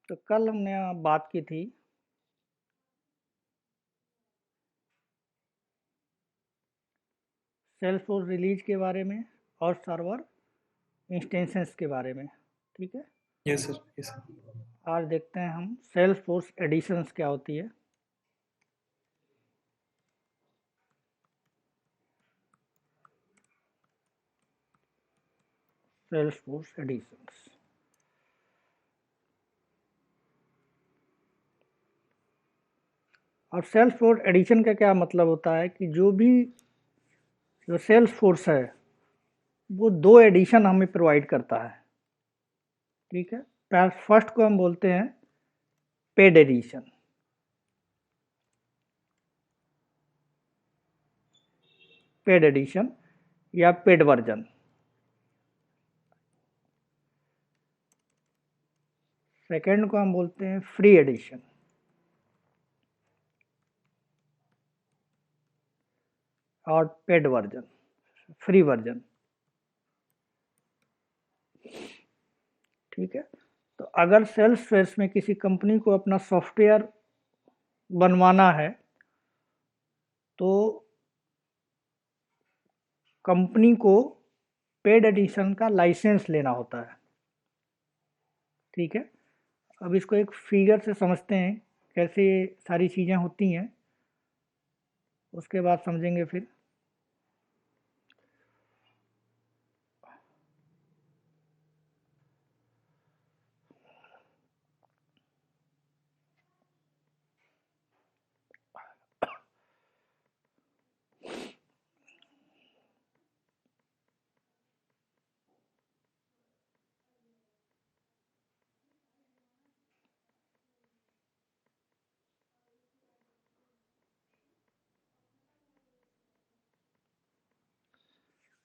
तो कल हमने बात की थी सेल्सफोर्स रिलीज के बारे में और सर्वर इंस्टेंसेस के बारे में। ठीक है, यस सर, यस सर। आज देखते हैं हम सेल्सफोर्स एडिशंस क्या होती है। सेल्सफोर्स एडिशंस, और सेल्सफोर्स एडिशन का क्या मतलब होता है कि जो सेल्सफोर्स है वो दो एडिशन हमें प्रोवाइड करता है। ठीक है, फर्स्ट को हम बोलते हैं पेड एडिशन, पेड एडिशन या पेड वर्जन। सेकेंड को हम बोलते हैं फ्री एडिशन और पेड वर्जन, फ्री वर्जन। ठीक है, तो अगर सेल्सफोर्स में किसी कंपनी को अपना सॉफ्टवेयर बनवाना है तो कंपनी को पेड एडिशन का लाइसेंस लेना होता है। ठीक है, अब इसको एक फिगर से समझते हैं कैसे ये सारी चीज़ें होती हैं, उसके बाद समझेंगे फिर।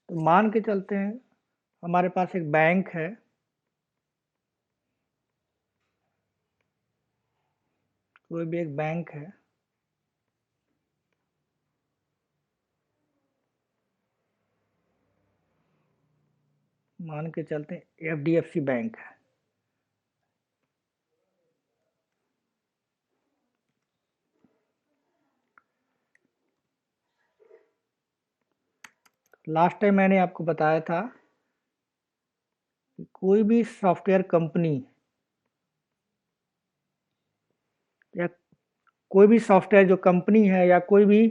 तो मान के चलते हैं हमारे पास एक बैंक है, कोई भी एक बैंक है, मान के चलते हैं एफडीएफसी बैंक है। लास्ट टाइम मैंने आपको बताया था कि कोई भी सॉफ्टवेयर कंपनी या कोई भी सॉफ्टवेयर जो कंपनी है या कोई भी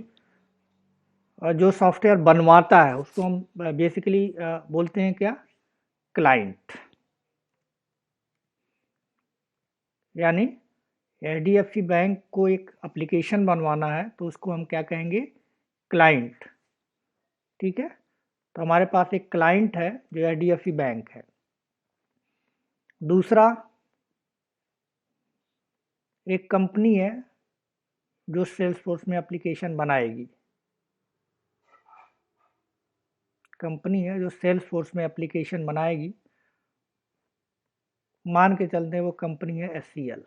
जो सॉफ्टवेयर बनवाता है उसको हम बेसिकली बोलते हैं क्या, क्लाइंट। यानी एचडीएफसी बैंक को एक एप्लीकेशन बनवाना है तो उसको हम क्या कहेंगे, क्लाइंट। ठीक है, तो हमारे पास एक क्लाइंट है जो एचडीएफसी बैंक है। दूसरा, एक कंपनी है जो सेल्सफोर्स में एप्लीकेशन बनाएगी, कंपनी है जो सेल्सफोर्स में एप्लीकेशन बनाएगी। मान के चलते हैं वो कंपनी है एससीएल।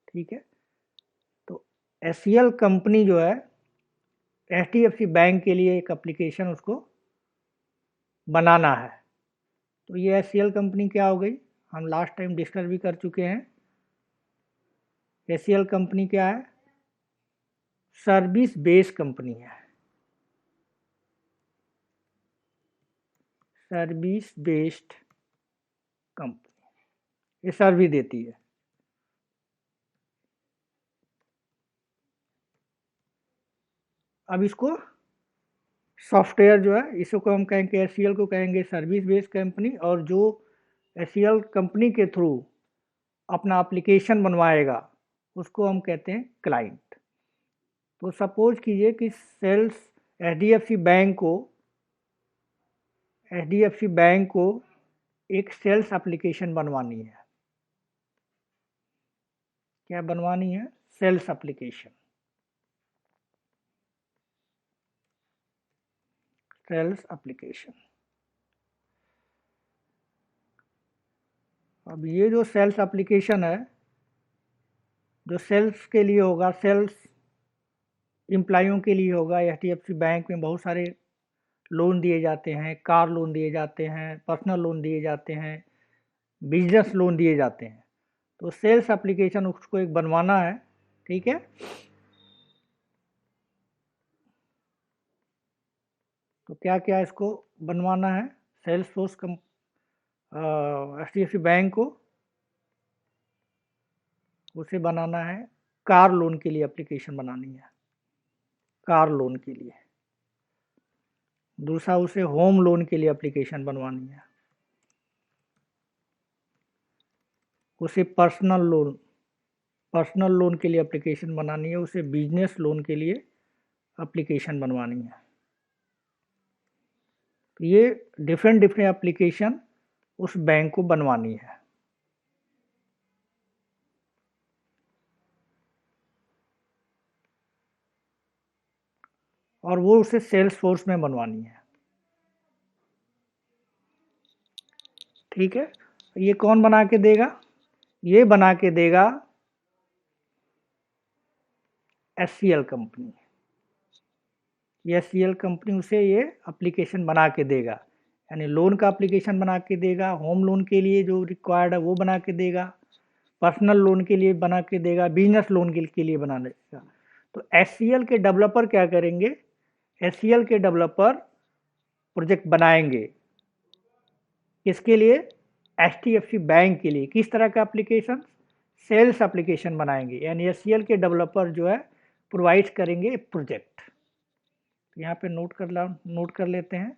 ठीक है, तो एससीएल कंपनी जो है एचडीएफसी बैंक के लिए एक एप्लीकेशन उसको बनाना है। तो ये एचसीएल कंपनी क्या हो गई, हम लास्ट टाइम डिस्कस भी कर चुके हैं। एचसीएल कंपनी क्या है, सर्विस बेस्ड कंपनी है, सर्विस बेस्ड कंपनी, ये सर्विस देती है। अब इसको सॉफ्टवेयर जो है इसको हम कहेंगे, एचसीएल को कहेंगे सर्विस बेस्ड कंपनी, और जो एचसीएल कंपनी के थ्रू अपना एप्लीकेशन बनवाएगा उसको हम कहते हैं क्लाइंट। तो सपोज कीजिए कि एचडीएफसी बैंक को एक सेल्स एप्लीकेशन बनवानी है। क्या बनवानी है, सेल्स एप्लीकेशन, सेल्स एप्लीकेशन। अब ये जो सेल्स एप्लीकेशन है जो सेल्स के लिए होगा, सेल्स एम्प्लॉयों के लिए होगा। एचडीएफसी बैंक में बहुत सारे लोन दिए जाते हैं, कार लोन दिए जाते हैं, पर्सनल लोन दिए जाते हैं, बिजनेस लोन दिए जाते हैं। तो सेल्स एप्लीकेशन उसको एक बनवाना है, ठीक है। तो क्या क्या इसको बनवाना है सेल्स फोर्स HDFC बैंक को? उसे बनाना है कार लोन के लिए एप्लीकेशन बनानी है, कार लोन के लिए। दूसरा उसे होम लोन के लिए एप्लीकेशन बनवानी है। उसे पर्सनल लोन के लिए एप्लीकेशन बनानी है। उसे बिजनेस लोन के लिए एप्लीकेशन बनवानी है। तो ये डिफरेंट डिफरेंट एप्लीकेशन उस बैंक को बनवानी है। और वो उसे सेल्स फोर्स में बनवानी है, ठीक है। ये कौन बना के देगा? ये बना के देगा HCL कंपनी। ये HCL कंपनी उसे ये एप्लीकेशन बना के देगा, यानी लोन का एप्लीकेशन बना के देगा, होम लोन के लिए जो रिक्वायर्ड है वो बना के देगा, पर्सनल लोन के लिए बना के देगा, बिजनेस लोन के लिए बना देगा। तो HCL के डेवलपर क्या करेंगे? HCL के डेवलपर प्रोजेक्ट बनाएंगे किसके लिए? HDFC बैंक के लिए। किस तरह का एप्लीकेशन? सेल्स एप्लीकेशन बनाएंगे, यानी HCL के डेवलपर जो है प्रोवाइड करेंगे प्रोजेक्ट। यहाँ पे नोट कर लेते हैं।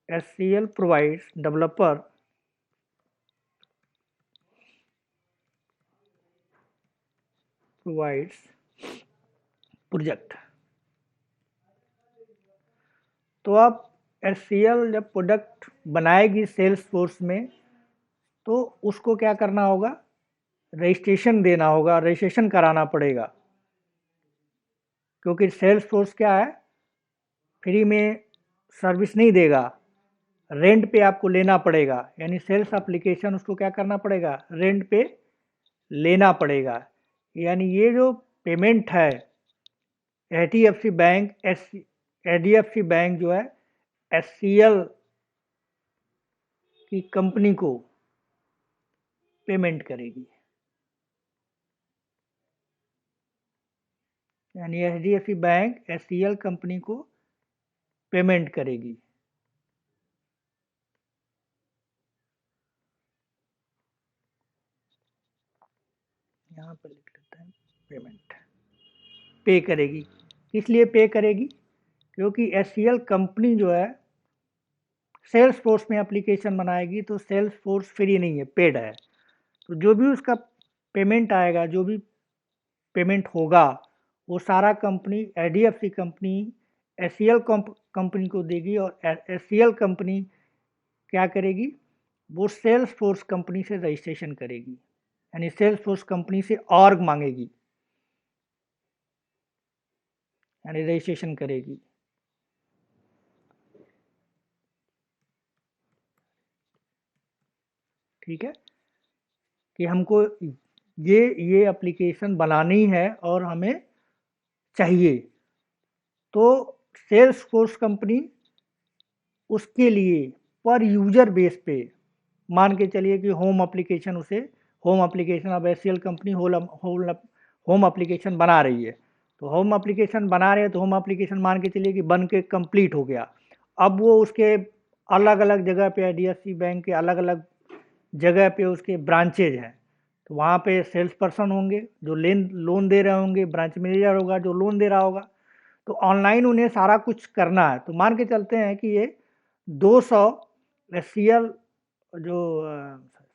HCL provides developer provides project. तो अब HCL जब प्रोडक्ट बनाएगी सेल्स फोर्स में, तो उसको क्या करना होगा? रजिस्ट्रेशन देना होगा, रजिस्ट्रेशन कराना पड़ेगा। क्योंकि सेल्स फोर्स क्या है, फ्री में सर्विस नहीं देगा, रेंट पे आपको लेना पड़ेगा। यानी सेल्स एप्लीकेशन उसको क्या करना पड़ेगा? रेंट पे लेना पड़ेगा। यानी ये जो पेमेंट है HDFC बैंक जो है HCL की कंपनी को पेमेंट करेगी। यानी HDFC बैंक HCL कंपनी को पेमेंट करेगी। यहाँ पर लिख लेते हैं पेमेंट, पे करेगी। किस लिए पे करेगी? क्योंकि HCL कंपनी जो है सेल्स फोर्स में एप्लीकेशन बनाएगी, तो सेल्स फोर्स फ्री नहीं है, पेड है। तो जो भी उसका पेमेंट आएगा, जो भी पेमेंट होगा, वो सारा company HDFC company HCL company को देगी। और HCL कंपनी क्या करेगी? वो सेल्स फोर्स कंपनी से रजिस्ट्रेशन करेगी, यानी सेल्स फोर्स कंपनी से ऑर्ग मांगेगी, यानी रजिस्ट्रेशन करेगी। ठीक है, कि हमको ये एप्लीकेशन बनानी है और हमें चाहिए। तो सेल्स फोर्स कंपनी उसके लिए पर यूजर बेस पे, मान के चलिए कि होम एप्लीकेशन अब HCL कंपनी होम एप्लीकेशन बना रही है। तो होम एप्लीकेशन बना रहे हैं, तो होम एप्लीकेशन मान के चलिए कि बन के कंप्लीट हो गया। अब वो उसके अलग अलग जगह पे HDFC बैंक के अलग अलग जगह पे उसके ब्रांचेज हैं। तो वहाँ पे सेल्स पर्सन होंगे जो लोन दे रहे होंगे, ब्रांच मैनेजर होगा जो लोन दे रहा होगा। तो ऑनलाइन उन्हें सारा कुछ करना है। तो मान के चलते हैं कि ये 200 HCL जो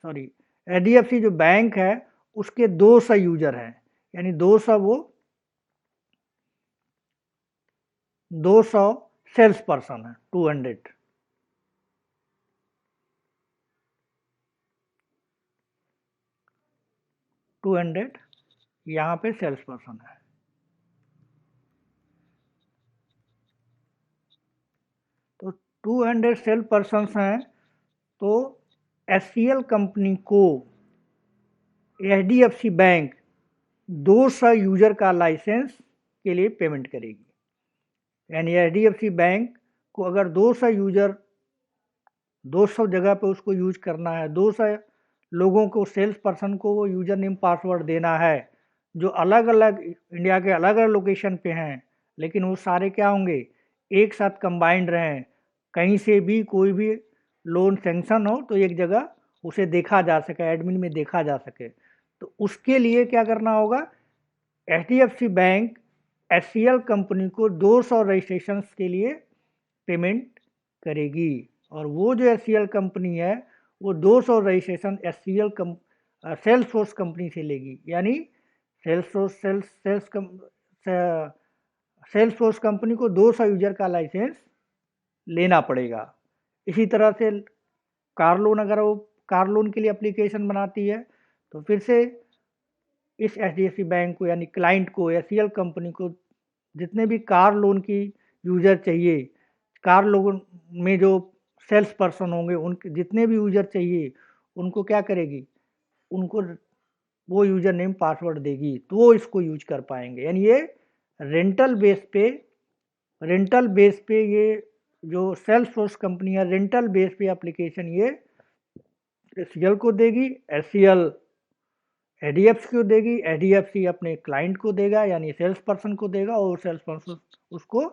सॉरी HDFC जो बैंक है उसके 200 यूजर हैं, यानी 200 सेल्स पर्सन है, 200 यहाँ पे सेल्स पर्सन है। तो 200 सेल्स पर्सन हैं। तो HCL कंपनी को HDFC बैंक 200 यूजर का लाइसेंस के लिए पेमेंट करेगी। यानी HDFC बैंक को अगर 200 यूजर 200 जगह पे उसको यूज करना है, 200 लोगों को, सेल्स पर्सन को वो यूजर नेम पासवर्ड देना है, जो अलग अलग इंडिया के अलग अलग लोकेशन पे हैं, लेकिन वो सारे क्या होंगे, एक साथ कंबाइंड रहें, कहीं से भी कोई भी लोन सेंक्शन हो तो एक जगह उसे देखा जा सके, एडमिन में देखा जा सके। तो उसके लिए क्या करना होगा, एचडीएफसी बैंक एचसीएल कंपनी को 200 रजिस्ट्रेशन के लिए पेमेंट करेगी, और वो जो एचसीएल कंपनी है वो 200 रजिस्ट्रेशन एचसीएल सेल्सफोर्स कंपनी से लेगी, यानी सेल्सफोर्स कंपनी को 200 यूजर का लाइसेंस लेना पड़ेगा। इसी तरह से कार लोन, अगर वो कार लोन के लिए एप्लीकेशन बनाती है तो फिर से इस एचडीएफसी बैंक को यानी क्लाइंट को, एचसीएल कंपनी को जितने भी कार लोन की यूजर चाहिए, कार लोन में जो सेल्स पर्सन होंगे उनके जितने भी यूजर चाहिए, उनको क्या करेगी, उनको वो यूजर नेम पासवर्ड देगी, तो वो इसको यूज कर पाएंगे। यानी ये रेंटल बेस पे ये जो सेल्स फोर्स कंपनी है, रेंटल बेस पे एप्लीकेशन ये एचसीएल को देगी, एचसीएल एडीएफसी को देगी, एडीएफसी अपने क्लाइंट को देगा यानी सेल्स पर्सन को देगा, और सेल्स पर्सन उसको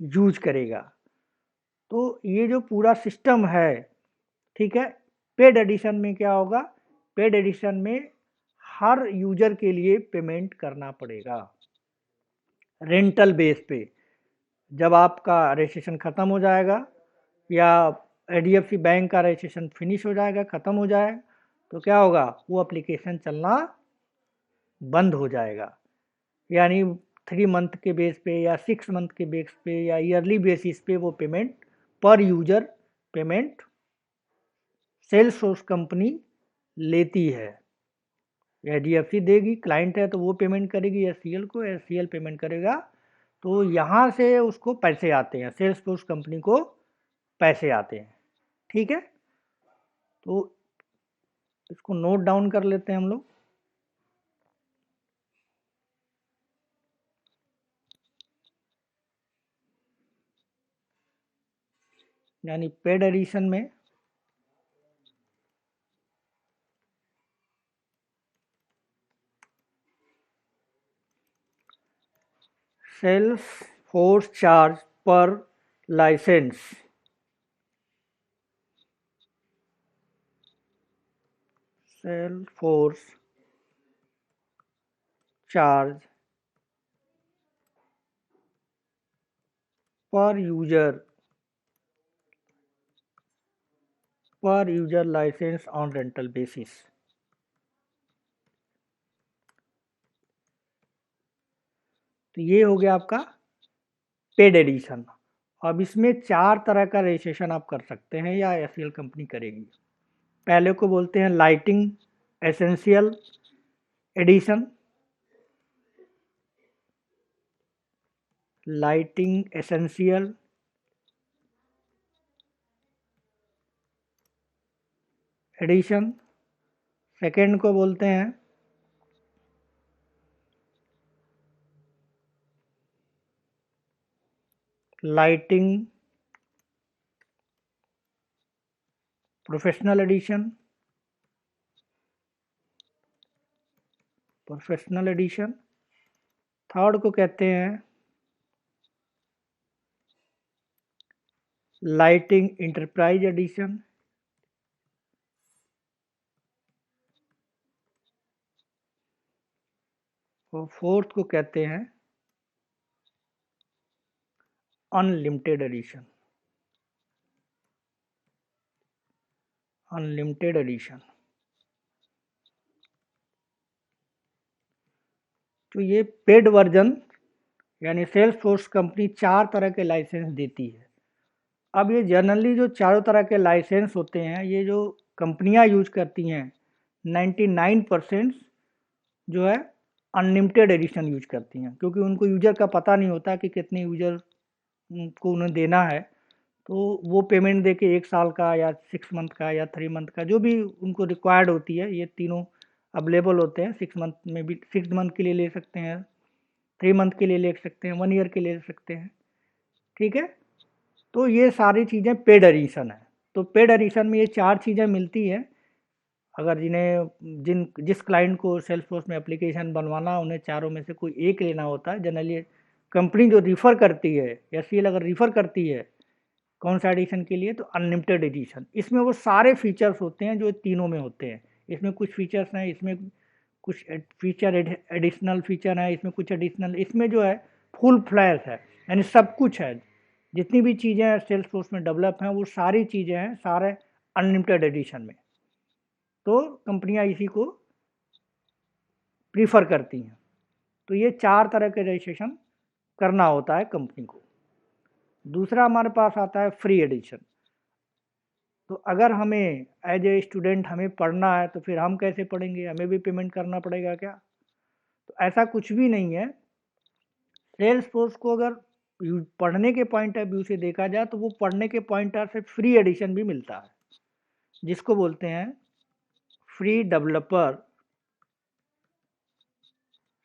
यूज करेगा। तो ये जो पूरा सिस्टम है, ठीक है। पेड एडिशन में क्या होगा, पेड एडिशन में हर यूजर के लिए पेमेंट करना पड़ेगा रेंटल बेस पे। जब आपका रजिस्ट्रेशन ख़त्म हो जाएगा या एचडीएफसी बैंक का रजिस्ट्रेशन फिनिश हो जाएगा, ख़त्म हो जाए, तो क्या होगा, वो एप्लीकेशन चलना बंद हो जाएगा। यानी 3 मंथ के बेस पे या 6 मंथ के बेस पे या ईयरली बेसिस पे वो पेमेंट, पर user payment Salesforce company लेती है। एचडीएफसी देगी, क्लाइंट है तो वो पेमेंट करेगी एचसीएल को, एचसीएल पेमेंट करेगा, तो यहाँ से उसको पैसे आते हैं, सेल्स फोर्स कंपनी को पैसे आते हैं, ठीक है। तो इसको नोट डाउन कर लेते हैं हम लोग। यानी पेड एडिशन में Salesforce charge per license, Salesforce charge per user license on rental basis. तो ये हो गया आपका पेड एडिशन। अब इसमें 4 तरह का रजिस्ट्रेशन आप कर सकते हैं या एचसीएल कंपनी करेगी। पहले को बोलते हैं lightning essential edition, lightning essential edition. Second को बोलते हैं लाइटिंग प्रोफेशनल एडिशन, थर्ड को कहते हैं लाइटिंग इंटरप्राइज एडिशन, और फोर्थ को कहते हैं अनलिमिटेड एडिशन। तो ये पेड वर्जन यानी सेल्स फोर्स कंपनी 4 तरह के लाइसेंस देती है। अब ये जनरली जो चारों तरह के लाइसेंस होते हैं, ये जो कंपनियां यूज करती हैं 99% जो है अनलिमिटेड एडिशन यूज करती हैं, क्योंकि उनको यूजर का पता नहीं होता कि कितने यूजर को उन्हें देना है। तो वो पेमेंट दे के 1 साल का या 6 मंथ का या 3 मंथ का जो भी उनको रिक्वायर्ड होती है, ये तीनों अवेलेबल होते हैं। 6 मंथ में भी 6 मंथ के लिए ले सकते हैं, 3 मंथ के लिए ले सकते हैं, 1 ईयर के लिए ले सकते हैं, ठीक है। तो ये सारी चीज़ें पेड एडिशन है। तो पेड एडिशन में ये 4 चीज़ें मिलती हैं। अगर जिस क्लाइंट को सेल्सफोर्स में एप्लीकेशन बनवाना है, उन्हें चारों में से कोई एक लेना होता है। जनरली कंपनी जो रिफ़र करती है, एससीएल अगर रिफ़र करती है कौन सा एडिशन के लिए, तो अनलिमिटेड एडिशन। इसमें वो सारे फीचर्स होते हैं जो तीनों में होते हैं। इसमें कुछ फीचर्स हैं, इसमें कुछ फीचर एडिशनल फीचर है, इसमें कुछ एडिशनल, इसमें जो है फुल फ्लैश है, यानी सब कुछ है। जितनी भी चीज़ें सेल्सफोर्स में डेवलप हैं वो सारी चीज़ें हैं, सारे अनलिमिटेड एडिशन में। तो कंपनियां इसी को प्रीफर करती हैं। तो ये 4 तरह के रजिस्ट्रेशन करना होता है कंपनी को। दूसरा हमारे पास आता है फ्री एडिशन। तो अगर हमें एज ए स्टूडेंट हमें पढ़ना है तो फिर हम कैसे पढ़ेंगे, हमें भी पेमेंट करना पड़ेगा क्या? तो ऐसा कुछ भी नहीं है। सेल्सफोर्स को अगर पढ़ने के पॉइंट ऑफ व्यू से देखा जाए तो वो पढ़ने के पॉइंट ऑफ से फ्री एडिशन भी मिलता है, जिसको बोलते हैं free developer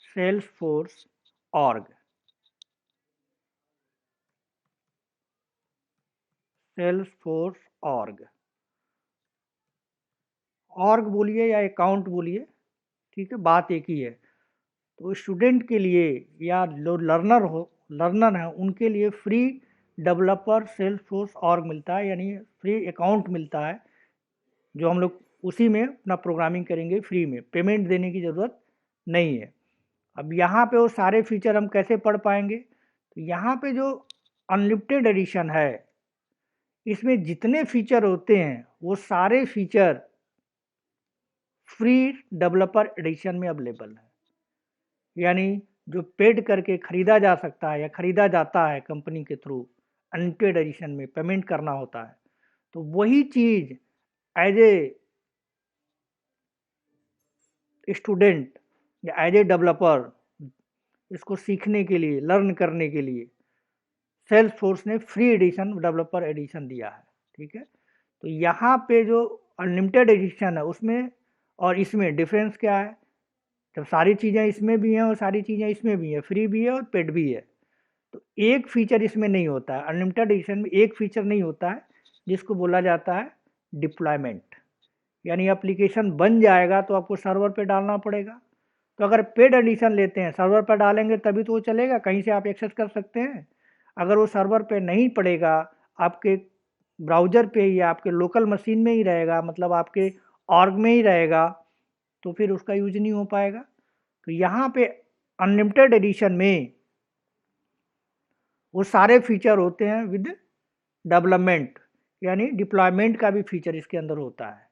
Salesforce org. Salesforce org, org बोलिए या अकाउंट बोलिए, ठीक है, बात एक ही है। तो स्टूडेंट के लिए या जो लर्नर है उनके लिए फ्री डेवलपर सेल्सफोर्स ऑर्ग मिलता है, यानी फ्री अकाउंट मिलता है, जो हम लोग उसी में अपना प्रोग्रामिंग करेंगे फ्री में, पेमेंट देने की ज़रूरत नहीं है। अब यहाँ पे वो सारे फीचर हम कैसे पढ़ पाएंगे? तो यहाँ पे जो अनलिमिटेड एडिशन है, इसमें जितने फीचर होते हैं वो सारे फीचर फ्री डेवलपर एडिशन में अवेलेबल है। यानी जो पेड करके खरीदा जा सकता है या खरीदा जाता है कंपनी के थ्रू, अनलिमिटेड एडिशन में पेमेंट करना होता है, तो वही चीज़ एज ए स्टूडेंट या एज ए डेवलपर इसको सीखने के लिए, लर्न करने के लिए सेल्सफोर्स ने फ्री एडिशन, डेवलपर एडिशन दिया है, ठीक है। तो यहाँ पे जो अनलिमिटेड एडिशन है उसमें और इसमें डिफरेंस क्या है? जब सारी चीज़ें इसमें भी हैं और सारी चीज़ें इसमें भी हैं, फ्री भी है और पेड भी है, तो एक फीचर इसमें नहीं होता है, अनलिमिटेड एडिशन में एक फीचर नहीं होता है, जिसको बोला जाता है डिप्लॉयमेंट। यानी एप्लीकेशन बन जाएगा तो आपको सर्वर पे डालना पड़ेगा। तो अगर पेड एडिशन लेते हैं, सर्वर पर डालेंगे तभी तो वो चलेगा, कहीं से आप एक्सेस कर सकते हैं। अगर वो सर्वर पे नहीं पड़ेगा, आपके ब्राउज़र पे या आपके लोकल मशीन में ही रहेगा, मतलब आपके ऑर्ग में ही रहेगा, तो फिर उसका यूज नहीं हो पाएगा। तो यहाँ पे अनलिमिटेड एडिशन में वो सारे फीचर होते हैं विद डेवलपमेंट, यानी डिप्लॉयमेंट का भी फीचर इसके अंदर होता है,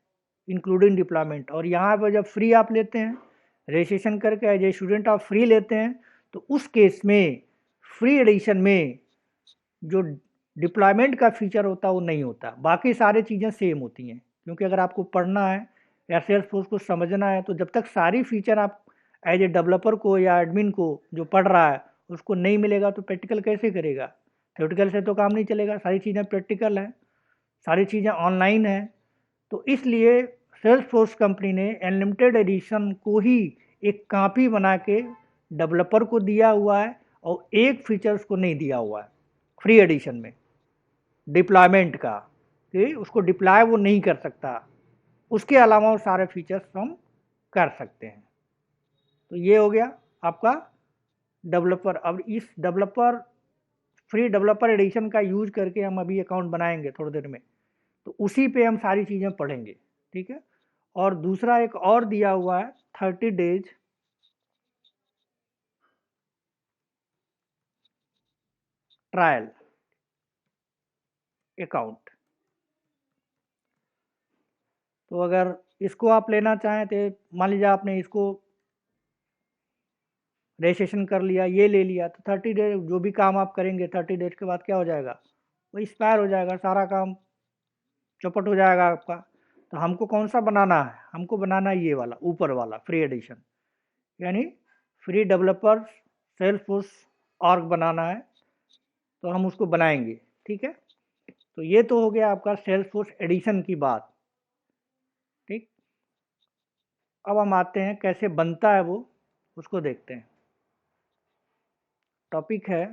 इंक्लूडिंग डिप्लॉयमेंट। और यहाँ पर जब फ्री आप लेते हैं, रजिस्ट्रेशन करके एज ए स्टूडेंट आप फ्री लेते हैं, तो उस केस में फ्री एडिशन में जो डिप्लॉयमेंट का फीचर होता है वो नहीं होता, बाकी सारी चीज़ें सेम होती हैं। क्योंकि अगर आपको पढ़ना है या सेल्सफोर्स को समझना है, तो जब तक सारी फीचर आप एज ए डेवलपर को या एडमिन को जो पढ़ रहा है उसको नहीं मिलेगा तो प्रैक्टिकल कैसे करेगा? थ्योरेटिकल से तो काम नहीं चलेगा, सारी चीज़ें प्रैक्टिकल है, सारी चीज़ें ऑनलाइन है। तो इसलिए सेल्सफोर्स कंपनी ने अनलिमिटेड एडिशन को ही एक कॉपी बना के डेवलपर को दिया हुआ है और एक फीचर्स को नहीं दिया हुआ है फ्री एडिशन में, डिप्लॉयमेंट का, कि उसको डिप्लॉय वो नहीं कर सकता, उसके अलावा वो सारे फीचर्स हम कर सकते हैं। तो ये हो गया आपका डेवलपर। अब इस डेवलपर फ्री डेवलपर एडिशन का यूज करके हम अभी अकाउंट बनाएंगे थोड़ी देर में, तो उसी पे हम सारी चीज़ें पढ़ेंगे, ठीक है। और दूसरा एक और दिया हुआ है 30 डेज ट्रायल अकाउंट। तो अगर इसको आप लेना चाहें तो मान लीजिए आपने इसको रजिस्ट्रेशन कर लिया, ये ले लिया, तो 30 डेज जो भी काम आप करेंगे 30 डेज के बाद क्या हो जाएगा? वो एक्सपायर हो जाएगा, सारा काम चौपट हो जाएगा आपका। तो हमको कौन सा बनाना है? हमको बनाना है ये वाला ऊपर वाला फ्री एडिशन, यानी फ्री डेवलपर सेल्सफोर्स ऑर्ग बनाना है, तो हम उसको बनाएंगे, ठीक है। तो ये तो हो गया आपका सेल्सफोर्स एडिशन की बात, ठीक। अब हम आते हैं कैसे बनता है वो, उसको देखते हैं। टॉपिक है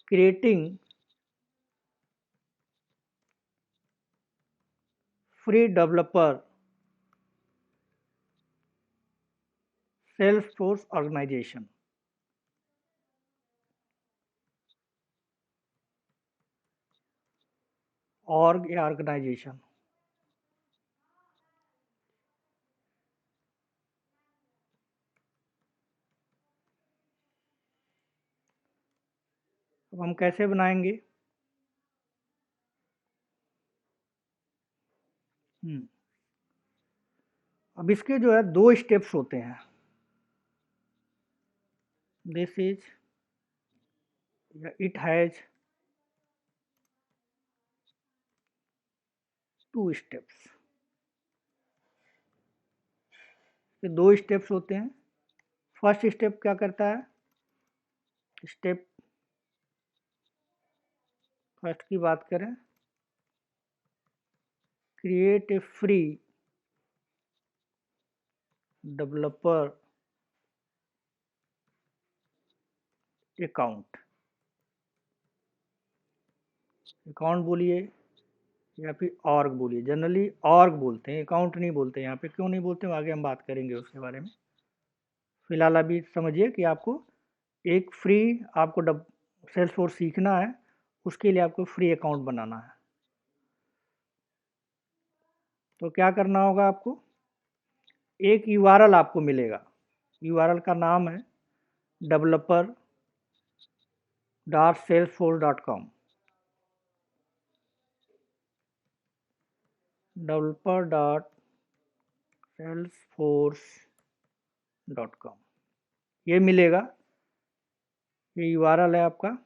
creating free developer Salesforce organisation. Org या ऑर्गेनाइजेशन। अब हम कैसे बनाएंगे? अब इसके जो है 2 स्टेप्स होते हैं। दिस इज या इट हैज 2 स्टेप्स। ये 2 स्टेप्स होते हैं। फर्स्ट स्टेप क्या करता है? स्टेप फर्स्ट की बात करें, create a free developer account. Account बोलिए या फिर ऑर्ग बोलिए, जनरली ऑर्ग बोलते हैं, अकाउंट नहीं बोलते यहाँ पे। क्यों नहीं बोलते हैं आगे हम बात करेंगे उसके बारे में। फिलहाल अभी समझिए कि आपको एक फ्री आपको सेल्सफोर्स सीखना है, उसके लिए आपको फ्री अकाउंट बनाना है। तो क्या करना होगा आपको? एक यूआरएल आपको मिलेगा। यूआरएल का नाम है developer.salesforce.com। developer.salesforce.com ये मिलेगा। ये यूआरएल है आपका।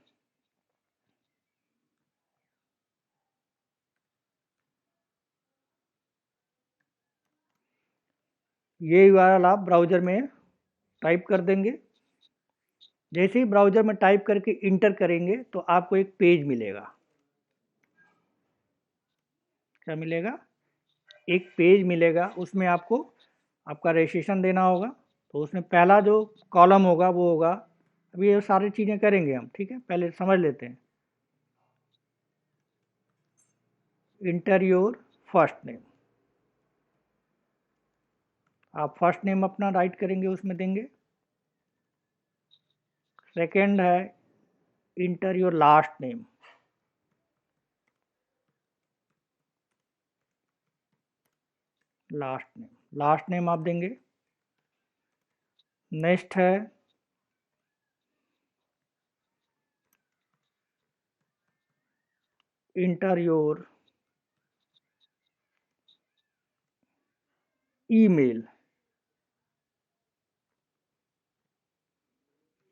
ये यूआरएल आप ब्राउज़र में टाइप कर देंगे। जैसे ही ब्राउज़र में टाइप करके इंटर करेंगे तो आपको एक पेज मिलेगा। क्या मिलेगा? एक पेज मिलेगा। उसमें आपको आपका रजिस्ट्रेशन देना होगा। तो उसमें पहला जो कॉलम होगा वो होगा, अभी ये सारी चीज़ें करेंगे हम, ठीक है? पहले समझ लेते हैं। Inter your first name. आप फर्स्ट नेम अपना राइट करेंगे, उसमें देंगे। सेकंड है inter your last name. Last name आप देंगे। नेक्स्ट है इंटर योर ईमेल।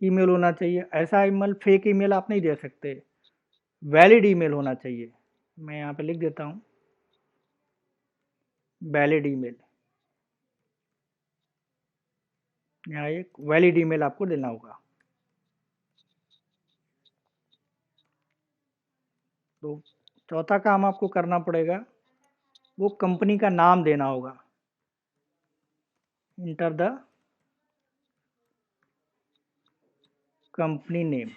ईमेल होना चाहिए। ऐसा ईमेल, फेक ईमेल आप नहीं दे सकते, वैलिड ईमेल होना चाहिए। मैं यहाँ पे लिख देता हूँ वैलिड ईमेल। यहाँ एक वैलिड ईमेल आपको देना होगा। तो चौथा काम आपको करना पड़ेगा, वो कंपनी का नाम देना होगा। Enter the company name.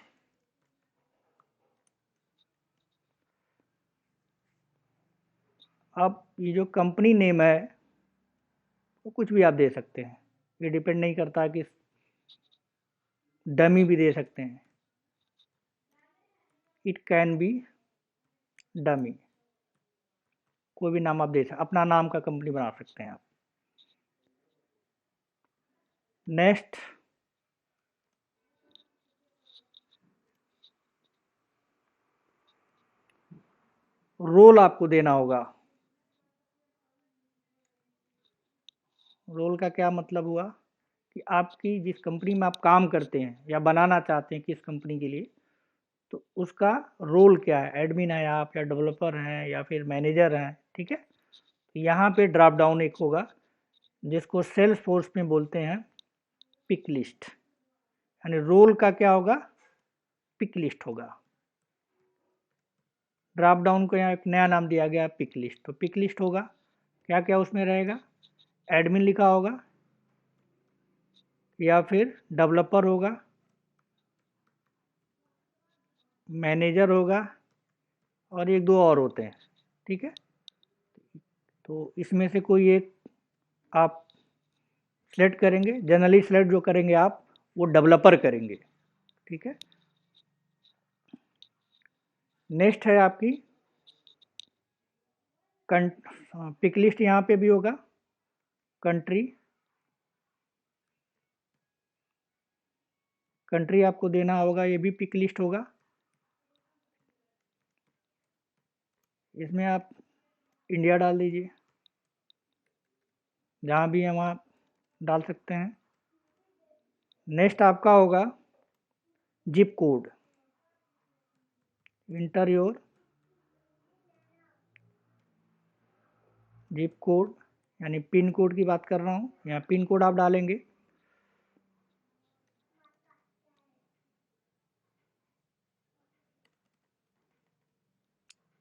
अब ये जो कंपनी नेम है वो कुछ भी आप दे सकते हैं, ये डिपेंड नहीं करता कि डमी भी दे सकते हैं। It can be dummy. कोई भी नाम आप दे सकते, अपना नाम का कंपनी बना सकते हैं आप। नेक्स्ट रोल आपको देना होगा। रोल का क्या मतलब हुआ कि आपकी जिस कंपनी में आप काम करते हैं या बनाना चाहते हैं किस कंपनी के लिए, तो उसका रोल क्या है। एडमिन है आप, या डेवलपर हैं, या फिर मैनेजर हैं, ठीक है? तो यहाँ पे ड्रॉप डाउन एक होगा जिसको सेल्स फोर्स में बोलते हैं पिक लिस्ट। यानी रोल का क्या होगा? पिक लिस्ट होगा। ड्रॉप डाउन को यहाँ एक नया नाम दिया गया पिक लिस्ट। तो पिक लिस्ट होगा, क्या क्या उसमें रहेगा? एडमिन लिखा होगा, या फिर डेवलपर होगा, मैनेजर होगा, और एक दो और होते हैं, ठीक है? तो इसमें से कोई एक आप सेलेक्ट करेंगे। जनरली सेलेक्ट जो करेंगे आप वो डेवलपर करेंगे, ठीक है। नेक्स्ट है आपकी पिक लिस्ट, यहाँ पे भी होगा कंट्री। कंट्री आपको देना होगा, ये भी पिक लिस्ट होगा। इसमें आप इंडिया डाल दीजिए, जहाँ भी हम आप डाल सकते हैं। नेक्स्ट आपका होगा zip code, inter your zip code, यानी पिन कोड की बात कर रहा हूँ। यहाँ पिन कोड आप डालेंगे।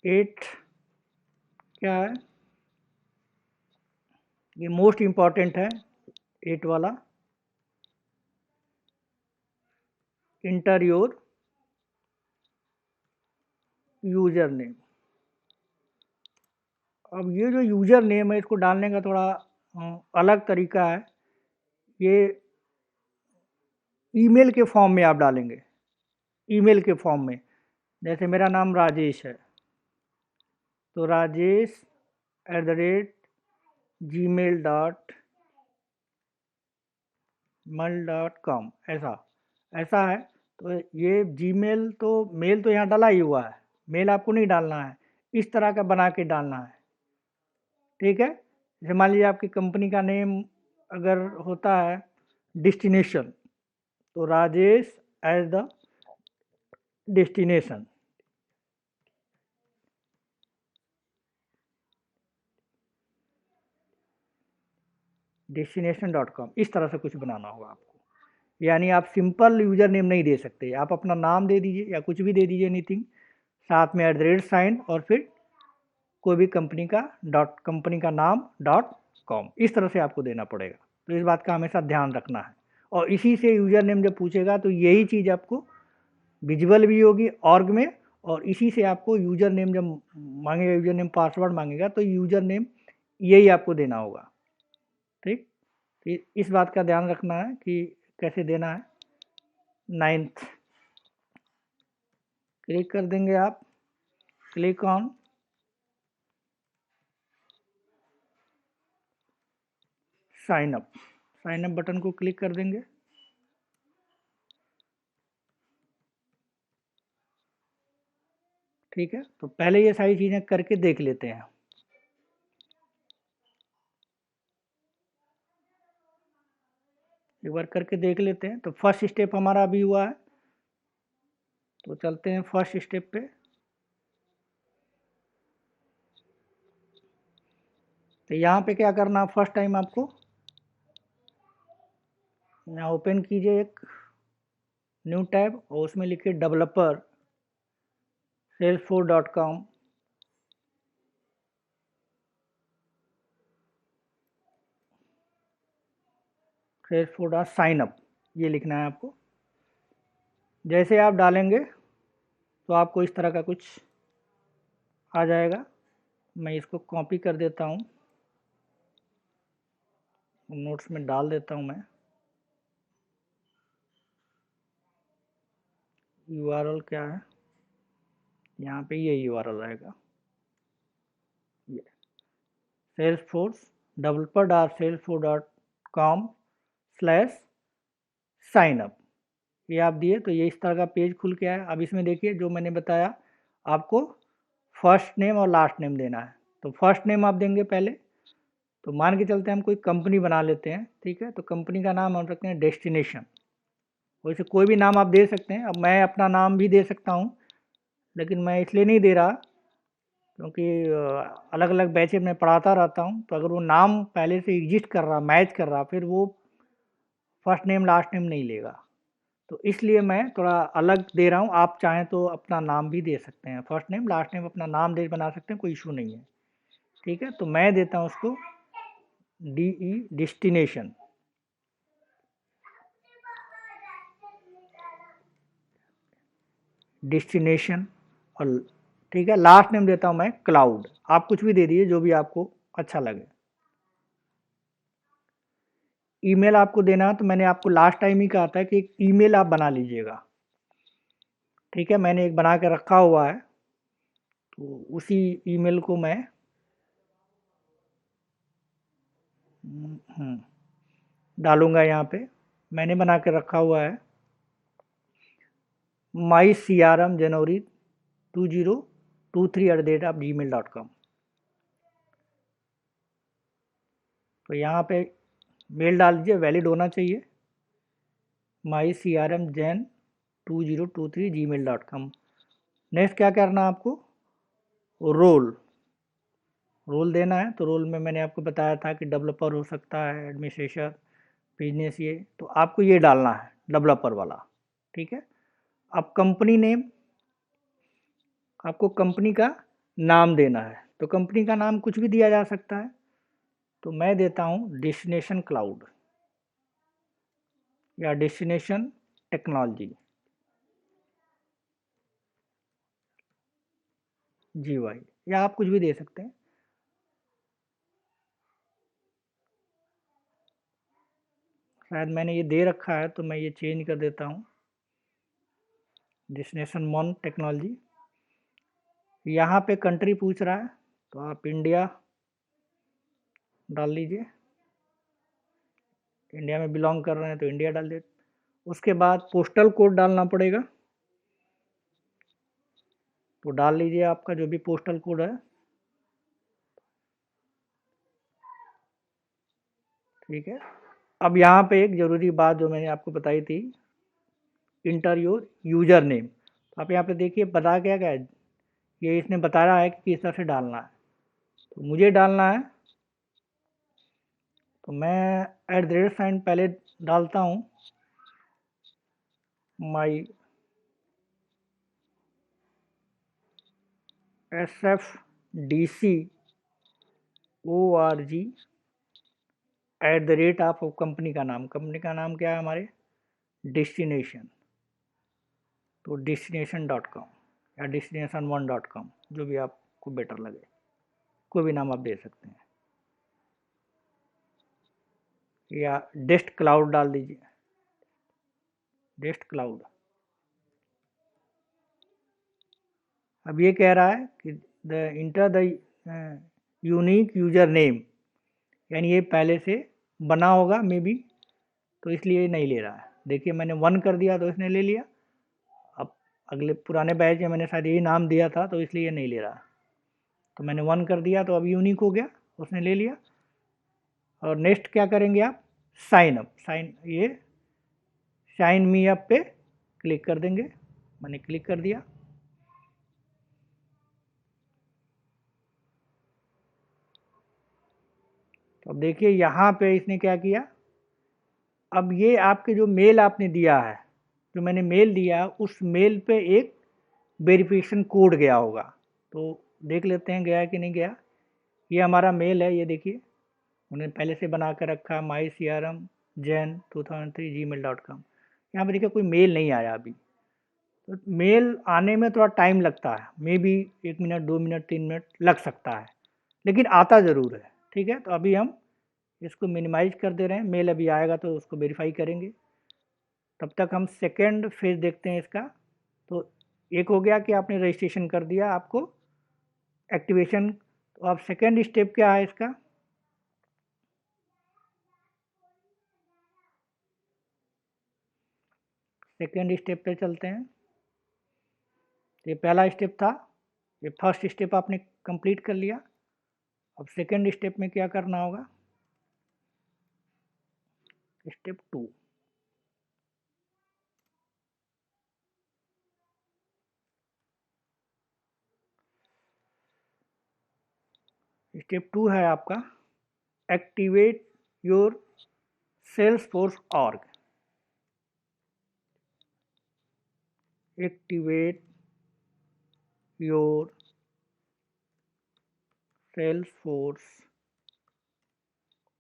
एट क्या है, ये मोस्ट इम्पॉर्टेंट है, 8 वाला। Inter your user name. अब ये जो यूजर नेम है, इसको डालने का थोड़ा अलग तरीका है। ये ईमेल के फॉर्म में आप डालेंगे, ईमेल के फॉर्म में। जैसे मेरा नाम राजेश है, तो rajesh@gmail.com, ऐसा है। तो ये जीमेल तो मेल तो यहाँ डाला ही हुआ है, मेल आपको नहीं डालना है, इस तरह का बना के डालना है, ठीक है। जैसे मान लीजिए आपकी कंपनी का नेम अगर होता है डेस्टिनेशन, तो Rajesh as the destination, destination.com, इस तरह से कुछ बनाना होगा आपको। यानी आप सिंपल यूजर नेम नहीं दे सकते, आप अपना नाम दे दीजिए या कुछ भी दे दीजिए, एनीथिंग, साथ में @साइन और फिर कोई भी कंपनी का नाम .com, इस तरह से आपको देना पड़ेगा। तो इस बात का हमेशा ध्यान रखना है। और इसी से यूजर नेम जब पूछेगा तो यही चीज़ आपको विजुअल भी होगी ऑर्ग में, और इसी से आपको यूजर नेम जब मांगेगा, यूजर नेम पासवर्ड मांगेगा, तो यूजर नेम यही आपको देना होगा, ठीक। तो इस बात का ध्यान रखना है कि कैसे देना है। 9th क्लिक कर देंगे आप, click on sign up, sign up button को क्लिक कर देंगे। ठीक है, तो पहले ये सारी चीज़ें करके देख लेते हैं। एक बार करके देख लेते हैं। तो फर्स्ट स्टेप हमारा अभी हुआ है, तो चलते हैं फर्स्ट स्टेप पे। तो यहाँ पे क्या करना, फर्स्ट टाइम आपको यहाँ ओपन कीजिए एक न्यू टैब, और उसमें लिखिए डेवलपर salesforce.com, salesforce.sign up, ये लिखना है आपको। जैसे आप डालेंगे तो आपको इस तरह का कुछ आ जाएगा। मैं इसको कॉपी कर देता हूँ, नोट्स में डाल देता हूँ मैं। URL क्या है, यहाँ पे ये URL रहेगा, ये salesforce developer.salesforce.com/signup, ये आप दिए तो ये इस तरह का पेज खुल के आया। अब इसमें देखिए जो मैंने बताया, आपको फर्स्ट नेम और लास्ट नेम देना है। तो फर्स्ट नेम आप देंगे पहले, तो मान के चलते हैं हम कोई कंपनी बना लेते हैं, ठीक है। तो कंपनी का नाम हम रखते हैं डेस्टिनेशन, वैसे कोई भी नाम आप दे सकते हैं। अब मैं अपना नाम भी दे सकता हूँ, लेकिन मैं इसलिए नहीं दे रहा क्योंकि अलग अलग बैचेज में पढ़ाता रहता हूँ, तो अगर वो नाम पहले से एग्जिस्ट कर रहा, मैच कर रहा, फिर वो फर्स्ट नेम लास्ट नेम नहीं लेगा। तो इसलिए मैं थोड़ा अलग दे रहा हूँ। आप चाहें तो अपना नाम भी दे सकते हैं, फर्स्ट नेम लास्ट नेम अपना नाम दे बना सकते हैं, कोई इशू नहीं है, ठीक है। तो मैं देता हूँ उसको DE डेस्टिनेशन, डेस्टिनेशन, और ठीक है, लास्ट नेम देता हूँ मैं क्लाउड। आप कुछ भी दे दीजिए जो भी आपको अच्छा लगे। ईमेल आपको देना है तो मैंने आपको लास्ट टाइम ही कहा था कि एक ईमेल आप बना लीजिएगा। ठीक है, मैंने एक बना के रखा हुआ है, तो उसी ईमेल को मैं डालूंगा यहाँ पे। मैंने बना के रखा हुआ है mycrmjanuary2023@gmail.com। तो यहाँ पे मेल डाल दीजिए, वैलिड होना चाहिए, mycrmjan2023@gmail.com। नेक्स्ट क्या करना है आपको, रोल रोल देना है। तो रोल में मैंने आपको बताया था कि डेवलपर हो सकता है, एडमिनिस्ट्रेटर, बिजनेस, ये तो आपको ये डालना है डेवलपर वाला। ठीक है, अब कंपनी नेम, आपको कंपनी का नाम देना है। तो कंपनी का नाम कुछ भी दिया जा सकता है, तो मैं देता हूँ डेस्टिनेशन क्लाउड या डेस्टिनेशन टेक्नोलॉजी GY, या आप कुछ भी दे सकते हैं। शायद मैंने ये दे रखा है तो मैं ये चेंज कर देता हूँ, डेस्टिनेशन मॉन टेक्नोलॉजी। यहाँ पे कंट्री पूछ रहा है तो आप इंडिया डाल लीजिए, इंडिया में बिलोंग कर रहे हैं तो इंडिया डाल दीजिए। उसके बाद पोस्टल कोड डालना पड़ेगा, तो डाल लीजिए आपका जो भी पोस्टल कोड है। ठीक है, अब यहाँ पे एक ज़रूरी बात जो मैंने आपको बताई थी, इंटर योर यूज़र नेम। तो आप यहाँ पे देखिए बता क्या क्या है, ये इसने बता रहा है कि किस तरह से डालना है। तो मुझे डालना है, तो मैं @ पहले डालता हूँ, माई SFDCORG आप कंपनी का नाम, कंपनी का नाम क्या है हमारे, डेस्टिनेशन, तो destination.com या destination1.com, जो भी आपको बेटर लगे, कोई भी नाम आप दे सकते हैं, या डेस्ट क्लाउड डाल दीजिए, डेस्ट क्लाउड। अब ये कह रहा है कि the enter the unique user name, यानी ये पहले से बना होगा मे बी, तो इसलिए नहीं ले रहा है। देखिए मैंने 1 कर दिया तो इसने ले लिया। अब अगले पुराने बैच में मैंने शायद यही नाम दिया था तो इसलिए नहीं ले रहा, तो मैंने 1 कर दिया तो अब यूनिक हो गया, उसने ले लिया। और नेक्स्ट क्या करेंगे आप, साइन अप, ये साइन मी अप पे क्लिक कर देंगे। मैंने क्लिक कर दिया। तो अब देखिए यहाँ पे इसने क्या किया, अब ये आपके जो मेल आपने दिया है, जो मैंने मेल दिया उस मेल पे एक वेरिफिकेशन कोड गया होगा, तो देख लेते हैं गया कि नहीं गया। ये हमारा मेल है, ये देखिए उन्हें पहले से बना कर रखा, mycrmjan2003@gmail.com। यहाँ पे देखिए कोई मेल नहीं आया अभी, तो मेल आने में थोड़ा टाइम लगता है, may be 1 minute 2 minute 3 minute लग सकता है, लेकिन आता ज़रूर है। ठीक है, तो अभी हम इसको मिनिमाइज कर दे रहे हैं, मेल अभी आएगा तो उसको वेरीफाई करेंगे। तब तक हम सेकेंड फेज देखते हैं इसका। तो एक हो गया कि आपने रजिस्ट्रेशन कर दिया, आपको एक्टिवेशन। तो अब सेकेंड स्टेप क्या है इसका, सेकेंड स्टेप पे चलते हैं। ये पहला स्टेप था, ये फर्स्ट स्टेप आपने कंप्लीट कर लिया। अब सेकेंड स्टेप में क्या करना होगा, स्टेप 2। स्टेप 2 है आपका, activate your Salesforce org, activate your Salesforce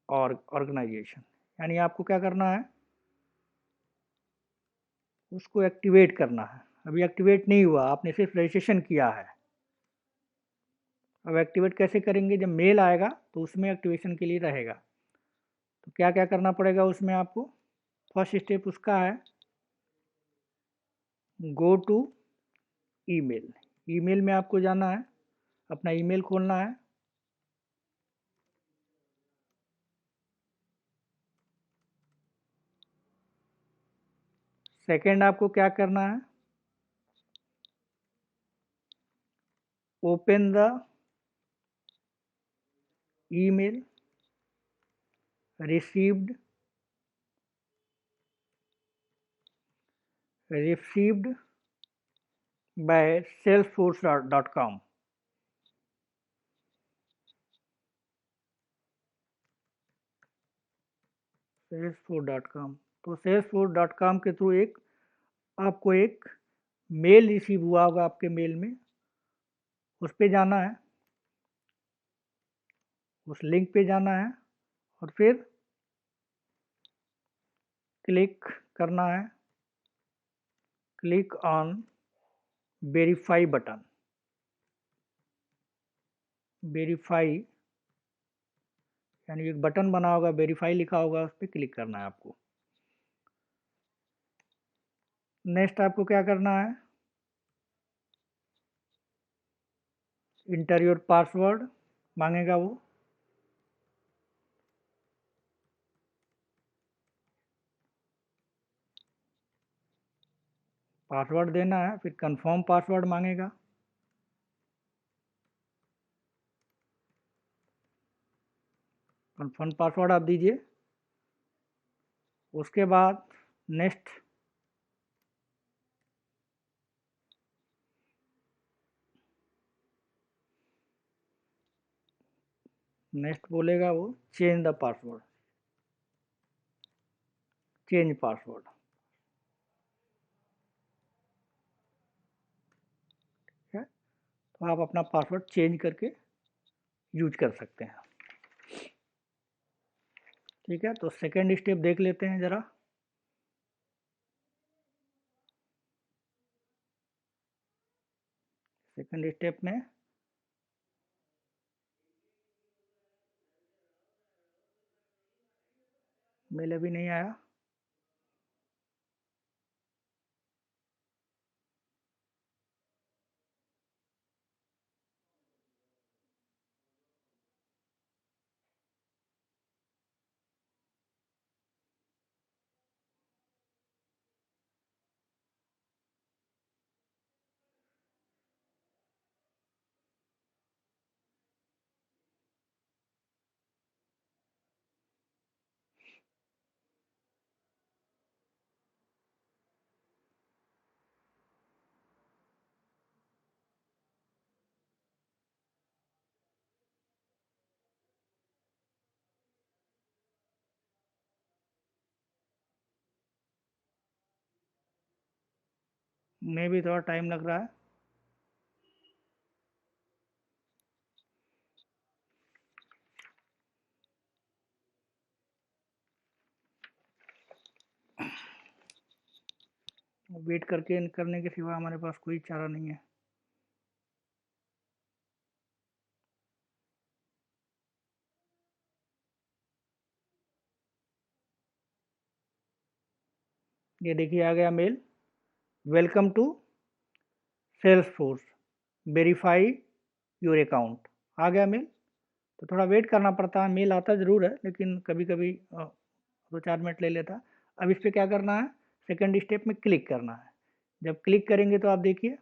organisation, यानी आपको क्या करना है, उसको एक्टिवेट करना है। अभी एक्टिवेट नहीं हुआ, आपने सिर्फ रजिस्ट्रेशन किया है। अब एक्टिवेट कैसे करेंगे, जब मेल आएगा तो उसमें एक्टिवेशन के लिए रहेगा। तो क्या क्या करना पड़ेगा उसमें आपको, फर्स्ट स्टेप उसका है गो टू ईमेल। ईमेल में आपको जाना है, अपना ईमेल खोलना है। सेकंड आपको क्या करना है, open the email received by salesforce.com। salesforce.com, तो salesforce.com के थ्रू आपको एक मेल रिसीव हुआ होगा आपके मेल में, उस पे जाना है, उस लिंक पे जाना है और फिर क्लिक करना है, click on verify button. Verify यानी एक बटन बना होगा, वेरीफाई लिखा होगा, उस पर क्लिक करना है आपको। नेक्स्ट आपको क्या करना है, इंटर योर पासवर्ड मांगेगा वो, पासवर्ड देना है, फिर कंफर्म पासवर्ड मांगेगा, कंफर्म पासवर्ड आप दीजिए। उसके बाद नेक्स्ट बोलेगा वो change the password, change password. ठीक है, तो आप अपना पासवर्ड चेंज करके यूज कर सकते हैं। ठीक है, तो सेकंड स्टेप देख लेते हैं ज़रा। सेकंड स्टेप में मेल अभी नहीं आया, में भी थोड़ा टाइम लग रहा है। वेट करके करने के सिवा हमारे पास कोई चारा नहीं है। ये देखिए आ गया mail, welcome to Salesforce, verify your account, आ गया मेल। तो थोड़ा वेट करना पड़ता है, मेल आता ज़रूर है लेकिन कभी कभी 2-4 मिनट ले लेता है। अब इस पर क्या करना है, सेकंड स्टेप में क्लिक करना है। जब क्लिक करेंगे तो आप देखिए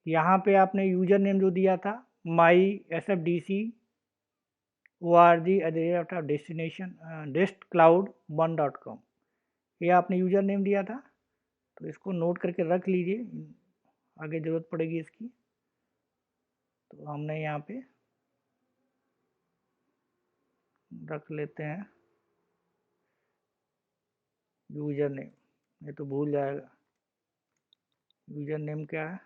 यहाँ पे आपने यूजर नेम जो दिया था mySFDC.org@destination.destcloud1.com, ये आपने यूजर नेम दिया था, तो इसको नोट करके रख लीजिए, आगे ज़रूरत पड़ेगी इसकी। तो हमने यहाँ पे रख लेते हैं यूजर नेम, ये तो भूल जाएगा। यूजर नेम क्या है,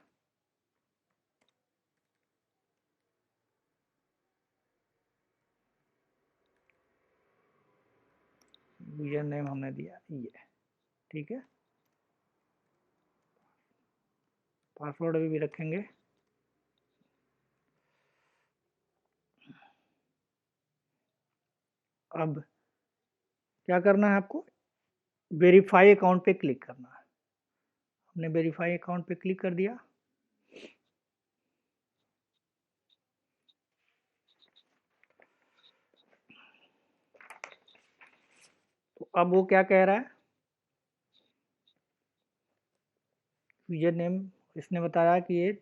यूजर नेम हमने दिया ये, ठीक है। पासवर्ड अभी भी रखेंगे, अब क्या करना है आपको, वेरीफाई अकाउंट पे क्लिक करना है। हमने वेरीफाई अकाउंट पे क्लिक कर दिया। तो अब वो क्या कह रहा है, यूजर नेम इसने बताया कि ये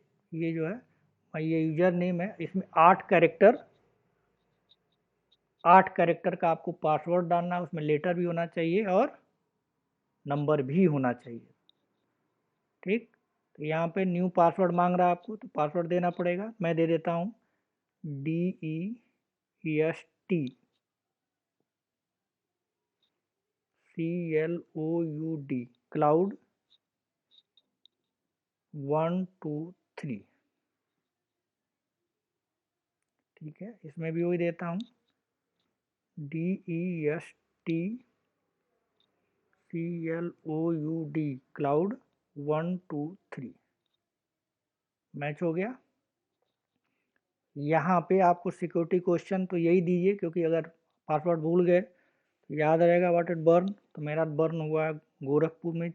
जो है ये यूजर नेम है, इसमें 8 कैरेक्टर का आपको पासवर्ड डालना है, उसमें लेटर भी होना चाहिए और नंबर भी होना चाहिए। ठीक, तो यहाँ पे न्यू पासवर्ड मांग रहा है आपको, तो पासवर्ड देना पड़ेगा। मैं दे देता हूँ DEST CLOUD cloud 123। ठीक है, इसमें भी वही देता हूँ DEST CLOUD 123। मैच हो गया। यहाँ पे आपको सिक्योरिटी क्वेश्चन तो यही दीजिए, क्योंकि अगर पासवर्ड भूल गए तो याद रहेगा व्हाट इट बर्न। तो मेरा बर्न हुआ है गोरखपुर में,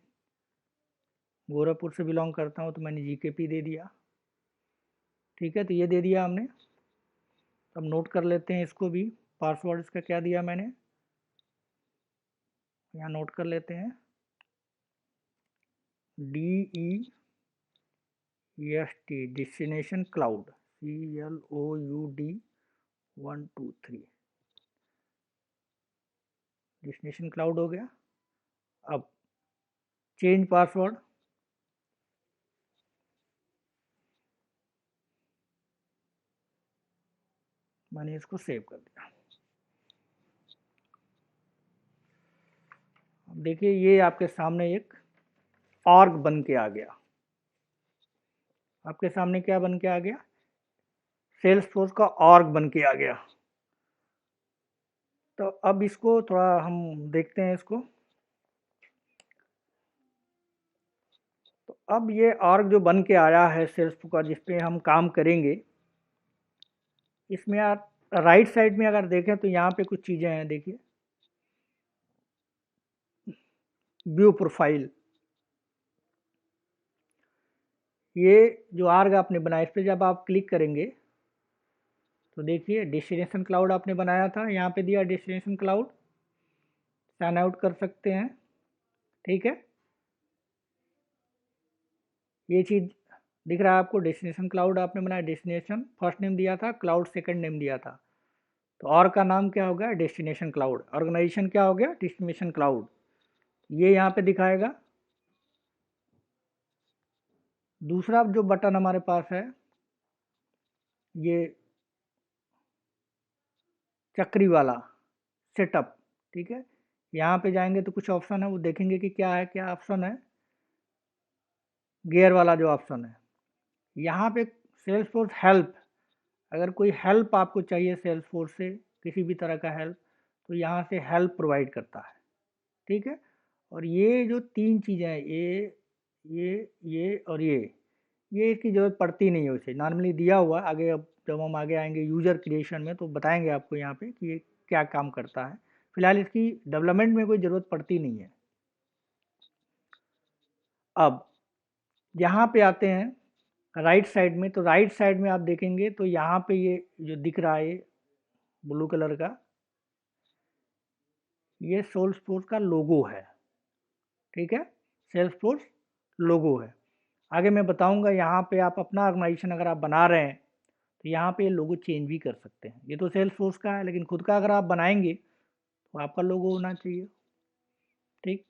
गोरखपुर से बिलोंग करता हूँ, तो मैंने GKP दे दिया। ठीक है, तो ये दे दिया हमने। अब नोट कर लेते हैं इसको भी, पासवर्ड इसका क्या दिया मैंने, यहाँ नोट कर लेते हैं DEST destination cloud CLOUD 123 destination cloud हो गया। अब चेंज पासवर्ड, मैंने इसको सेव कर दिया। अब देखिए ये आपके सामने एक ऑर्ग बन के आ गया। आपके सामने क्या बन के आ गया, सेल्सफोर्स का ऑर्ग बन के आ गया। तो अब इसको थोड़ा हम देखते हैं इसको। तो अब ये ऑर्ग जो बन के आया है सेल्सफोर्स का, जिस पे हम काम करेंगे, इसमें आप राइट साइड में अगर देखें तो यहाँ पे कुछ चीज़ें हैं। देखिए व्यू प्रोफाइल, ये जो आर्ग आपने बनाया इस पर जब आप क्लिक करेंगे तो देखिए डेस्टिनेशन क्लाउड आपने बनाया था, यहाँ पे दिया डेस्टिनेशन क्लाउड, साइन आउट कर सकते हैं। ठीक है, ये चीज़ दिख रहा है आपको, डेस्टिनेशन क्लाउड आपने बनाया, डेस्टिनेशन फर्स्ट नेम दिया था, क्लाउड सेकंड नेम दिया था। तो और का नाम क्या हो गया, डेस्टिनेशन क्लाउड। ऑर्गेनाइजेशन क्या हो गया, डेस्टिनेशन क्लाउड। ये यहाँ पे दिखाएगा। दूसरा जो बटन हमारे पास है, ये चक्री वाला सेटअप। ठीक है, यहाँ पे जाएंगे तो कुछ ऑप्शन है, वो देखेंगे कि क्या है, क्या ऑप्शन है। गियर वाला जो ऑप्शन है, यहाँ पे सेल्सफोर्स हेल्प, अगर कोई हेल्प आपको चाहिए सेल्सफोर्स से, किसी भी तरह का हेल्प, तो यहाँ से हेल्प प्रोवाइड करता है। ठीक है, और ये जो 3 चीज़ें हैं, ये और ये इसकी ज़रूरत पड़ती नहीं है उसे, नॉर्मली दिया हुआ। आगे अब जब हम आगे आएंगे यूज़र क्रिएशन में तो बताएंगे आपको यहाँ पे कि ये क्या काम करता है। फिलहाल इसकी डेवलपमेंट में कोई ज़रूरत पड़ती नहीं है। अब यहाँ पे आते हैं राइट साइड में, तो राइट साइड में आप देखेंगे तो यहाँ पे ये जो दिख रहा है ब्लू कलर का, ये सेल्सफोर्स का लोगो है। ठीक है, सेल्सफोर्स लोगो है। आगे मैं बताऊंगा, यहाँ पे आप अपना ऑर्गेनाइजेशन अगर आप बना रहे हैं तो यहाँ पे लोगो चेंज भी कर सकते हैं। ये तो सेल्सफोर्स का है, लेकिन खुद का अगर आप बनाएंगे तो आपका लोगो होना चाहिए। ठीक,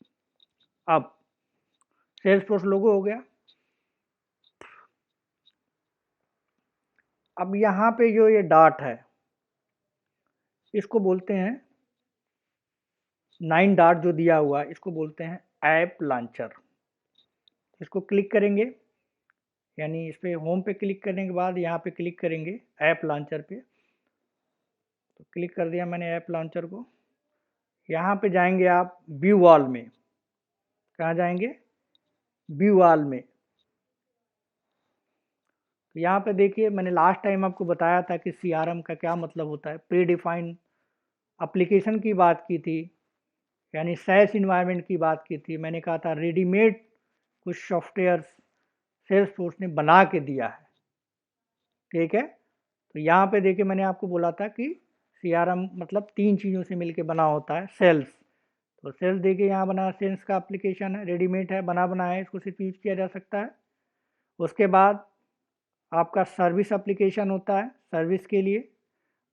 अब सेल्सफोर्स लोगो हो गया। अब यहाँ पे जो ये डॉट है, इसको बोलते हैं 9 डॉट जो दिया हुआ है, इसको बोलते हैं ऐप लॉन्चर। इसको क्लिक करेंगे, यानी इस पे होम पे क्लिक करने के बाद यहाँ पे क्लिक करेंगे ऐप लॉन्चर पे। तो क्लिक कर दिया मैंने ऐप लॉन्चर को। यहाँ पे जाएंगे आप व्यू वॉल में। कहाँ जाएंगे, व्यू वॉल में। तो यहाँ पे देखिए मैंने लास्ट टाइम आपको बताया था कि CRM का क्या मतलब होता है, प्री डिफाइंड एप्लीकेशन की बात की थी, यानी सैस इन्वायरमेंट की बात की थी। मैंने कहा था रेडीमेड कुछ सॉफ्टवेयर सेल्स फोर्स ने बना के दिया है, ठीक है। तो यहाँ पे देखिए मैंने आपको बोला था कि सीआरएम मतलब 3 चीज़ों से मिलके बना होता है। सेल्स, तो सेल्स देखिए यहाँ बना, सेल्स का एप्लीकेशन है, रेडीमेड है, बना बनाया है, इसको सिर्फ यूज किया जा सकता है। उसके बाद आपका सर्विस एप्लीकेशन होता है, सर्विस के लिए।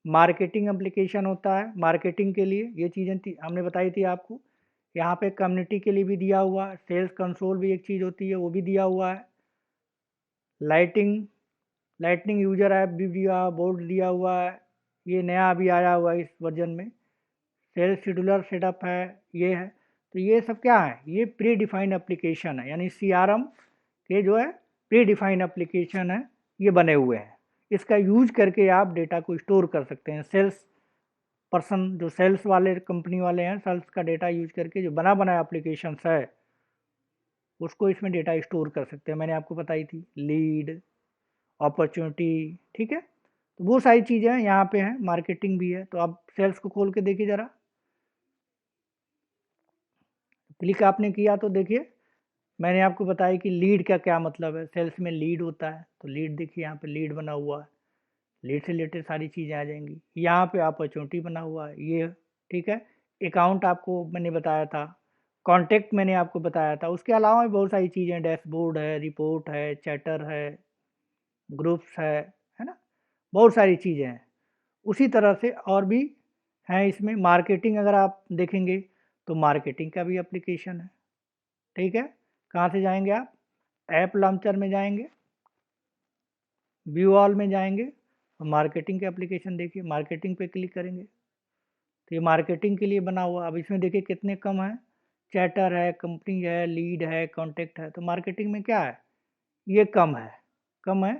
मार्केटिंग एप्लीकेशन होता है, मार्केटिंग के लिए। ये चीज़ें हमने बताई थी आपको। यहाँ पे कम्युनिटी के लिए भी दिया हुआ है, सेल्स कंसोल भी एक चीज़ होती है, वो भी दिया हुआ है। लाइटनिंग यूजर ऐप भी दिया, बोर्ड दिया हुआ है, ये नया अभी आया हुआ है इस वर्जन में। सेल्स शेड्यूलर सेटअप है, ये है। तो ये सब क्या है, ये प्री डिफाइंड एप्लीकेशन है, यानी सीआरएम के जो है प्री डिफाइंड एप्लीकेशन है, ये बने हुए हैं। इसका यूज करके आप डेटा को स्टोर कर सकते हैं। सेल्स पर्सन जो सेल्स वाले कंपनी वाले हैं, सेल्स का डेटा यूज करके जो बना बनाया एप्लीकेशन है उसको इसमें डेटा स्टोर कर सकते हैं। मैंने आपको बताई थी लीड, अपॉर्चुनिटी, ठीक है। तो वो सारी चीज़ें यहाँ पे हैं, मार्केटिंग भी है। तो आप सेल्स को खोल के देखिए ज़रा, क्लिक आपने किया तो देखिए मैंने आपको बताया कि लीड का क्या मतलब है। सेल्स में लीड होता है, तो लीड देखिए यहाँ पे लीड बना हुआ है, लीड से रिलेटेड सारी चीज़ें आ जाएंगी। यहाँ पे अपॉर्चुनिटी बना हुआ है, ये ठीक है। अकाउंट आपको मैंने बताया था, कॉन्टैक्ट मैंने आपको बताया था। उसके अलावा भी बहुत सारी चीज़ें, डैशबोर्ड है, रिपोर्ट है, चैटर है, ग्रुप्स है ना, बहुत सारी चीज़ें हैं। उसी तरह से और भी हैं इसमें। मार्केटिंग अगर आप देखेंगे तो मार्केटिंग का भी एप्लीकेशन है, ठीक है। कहाँ से जाएंगे आप, ऐप लॉन्चर में जाएंगे, व्यू ऑल में जाएंगे और मार्केटिंग के एप्लीकेशन देखिए, मार्केटिंग पे क्लिक करेंगे तो ये मार्केटिंग के लिए बना हुआ। अब इसमें देखिए कितने कम है, चैटर है, कंपनी है, लीड है, कॉन्टैक्ट है। तो मार्केटिंग में क्या है, ये कम है, कम है,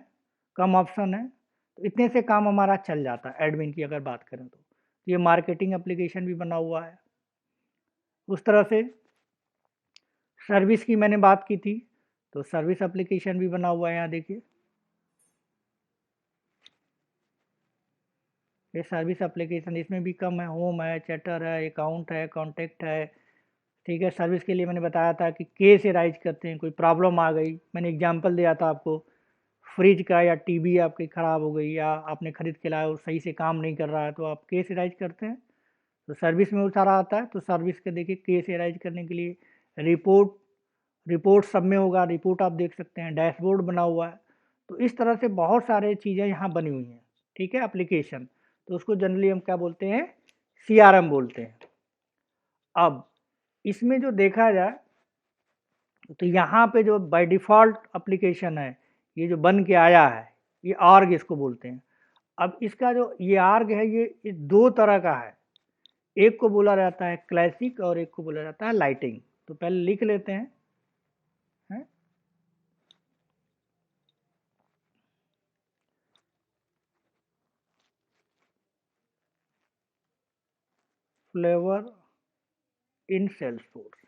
कम ऑप्शन है। तो इतने से काम हमारा चल जाता है। एडमिन की अगर बात करें तो ये मार्केटिंग एप्लीकेशन भी बना हुआ है। उस तरह से सर्विस की मैंने बात की थी, तो सर्विस एप्लीकेशन भी बना हुआ है। यहाँ देखिए ये सर्विस एप्लीकेशन, इसमें भी कम है, होम है, चैटर है, अकाउंट है, कॉन्टैक्ट है, ठीक है। सर्विस के लिए मैंने बताया था कि केस राइज करते हैं, कोई प्रॉब्लम आ गई, मैंने एग्जांपल दिया था आपको, फ्रिज का या टीवी आपकी ख़राब हो गई या आपने खरीद के लाया और सही से काम नहीं कर रहा है, तो आप केस राइज करते हैं, तो सर्विस में वो सारा आता है। तो सर्विस के देखिए केस राइज करने के लिए रिपोर्ट सब में होगा, रिपोर्ट आप देख सकते हैं, डैशबोर्ड बना हुआ है। तो इस तरह से बहुत सारे चीज़ें यहाँ बनी हुई हैं, ठीक है, एप्लीकेशन। तो उसको जनरली हम क्या बोलते हैं, सीआरएम बोलते हैं। अब इसमें जो देखा जाए तो यहाँ पे जो बाय डिफ़ॉल्ट एप्लीकेशन है, ये जो बन के आया है, ये आर्ग इसको बोलते हैं। अब इसका जो ये आर्ग है, ये 2 तरह का है। एक को बोला जाता है क्लासिक और एक को बोला जाता है लाइटिंग। तो पहले लिख लेते हैं, हैं? फ्लेवर इन सेल्सफोर्स।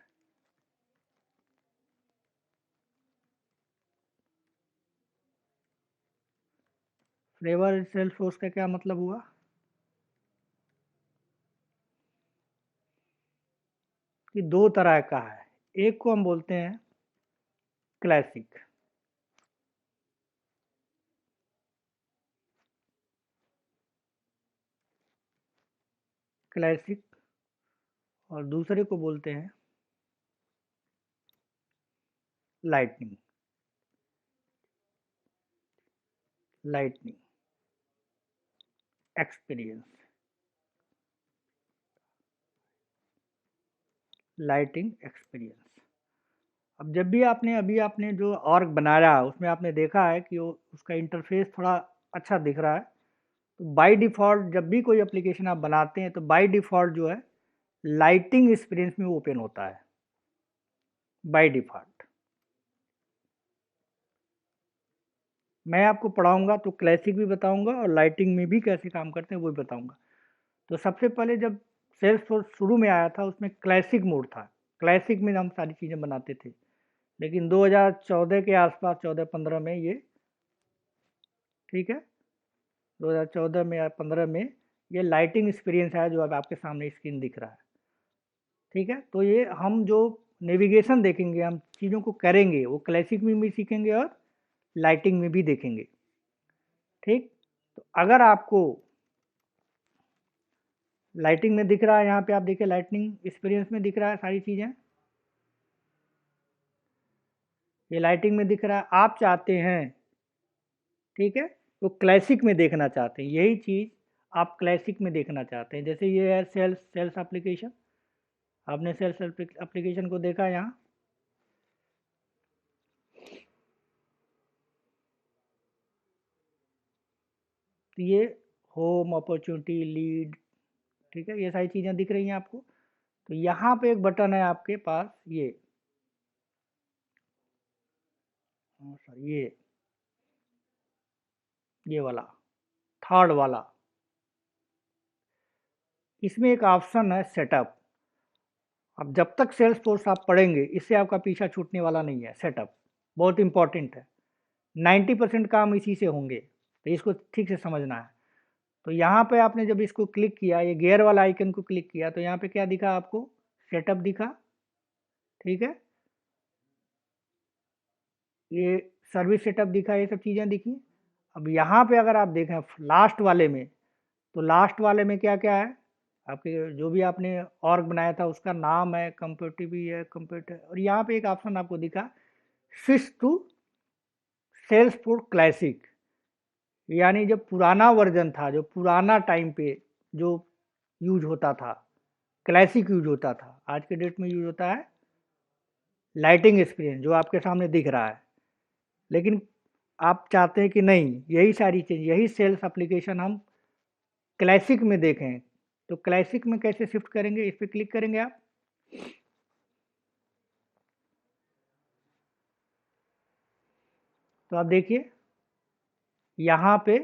फ्लेवर इन सेल्सफोर्स का क्या मतलब हुआ, कि 2 तरह का है। एक को हम बोलते हैं क्लासिक, क्लासिक, और दूसरे को बोलते हैं lightning, lightning experience, lighting experience. अब जब भी आपने जो ऑर्ग बनाया उसमें आपने देखा है कि वो उसका इंटरफेस थोड़ा अच्छा दिख रहा है। तो बाय डिफ़ॉल्ट जब भी कोई एप्लीकेशन आप बनाते हैं तो बाय डिफ़ॉल्ट जो है लाइटिंग एक्सपीरियंस में वो ओपन होता है बाय डिफ़ॉल्ट। मैं आपको पढ़ाऊंगा तो क्लासिक भी बताऊंगा और लाइटिंग में भी कैसे काम करते हैं वो भी बताऊंगा। तो सबसे पहले जब सेल्सफोर्स शुरू में आया था उसमें क्लासिक मोड था, क्लासिक में हम सारी चीज़ें बनाते थे। लेकिन 2014 के आसपास, 14-15 में ये, ठीक है, 2014 में या 15 में ये लाइटिंग एक्सपीरियंस है जो अब आपके सामने स्क्रीन दिख रहा है। ठीक है, तो ये हम जो नेविगेशन देखेंगे, हम चीज़ों को करेंगे, वो क्लासिक में भी सीखेंगे और लाइटिंग में भी देखेंगे। ठीक, तो अगर आपको लाइटिंग में दिख रहा है, यहाँ पे आप देखिए लाइटिंग एक्सपीरियंस में दिख रहा है सारी चीज़ें, ये लाइटिंग में दिख रहा है। आप चाहते हैं, ठीक है, तो क्लासिक में देखना चाहते हैं, यही चीज़ आप क्लासिक में देखना चाहते हैं। जैसे ये है सेल्स एप्लीकेशन, आपने सेल्स एप्लीकेशन को देखा यहाँ, तो ये होम, अपॉर्चुनिटी, लीड, ठीक है, ये सारी चीज़ें दिख रही हैं आपको। तो यहाँ पे एक बटन है आपके पास, ये वाला, थर्ड वाला, इसमें एक ऑप्शन है सेटअप। अब जब तक सेल्स फोर्स आप पढ़ेंगे, इससे आपका पीछा छूटने वाला नहीं है। सेटअप बहुत इंपॉर्टेंट है, 90% काम इसी से होंगे, तो इसको ठीक से समझना है। तो यहाँ पे आपने जब इसको क्लिक किया, ये गियर वाला आइकन को क्लिक किया, तो यहाँ पे क्या दिखा आपको, सेटअप दिखा। ठीक है, ये सर्विस सेटअप दिखा, ये सब चीज़ें दिखी। अब यहाँ पे अगर आप देखें लास्ट वाले में, तो लास्ट वाले में क्या क्या है, आपके जो भी आपने ऑर्ग बनाया था उसका नाम है, कंप्यूटर भी है, कंप्यूटर, और यहाँ पे एक ऑप्शन आपको दिखा, स्विच टू सेल्सफोर्स क्लासिक। यानी जब पुराना वर्जन था, जो पुराना टाइम पे जो यूज होता था, क्लासिक यूज होता था, आज के डेट में यूज होता है लाइटिंग एक्सपीरियंस, जो आपके सामने दिख रहा है। लेकिन आप चाहते हैं कि नहीं, यही सारी चीज़, यही सेल्स एप्लीकेशन हम क्लासिक में देखें। तो क्लासिक में कैसे शिफ्ट करेंगे, इस पर क्लिक करेंगे आप। तो आप देखिए यहाँ पे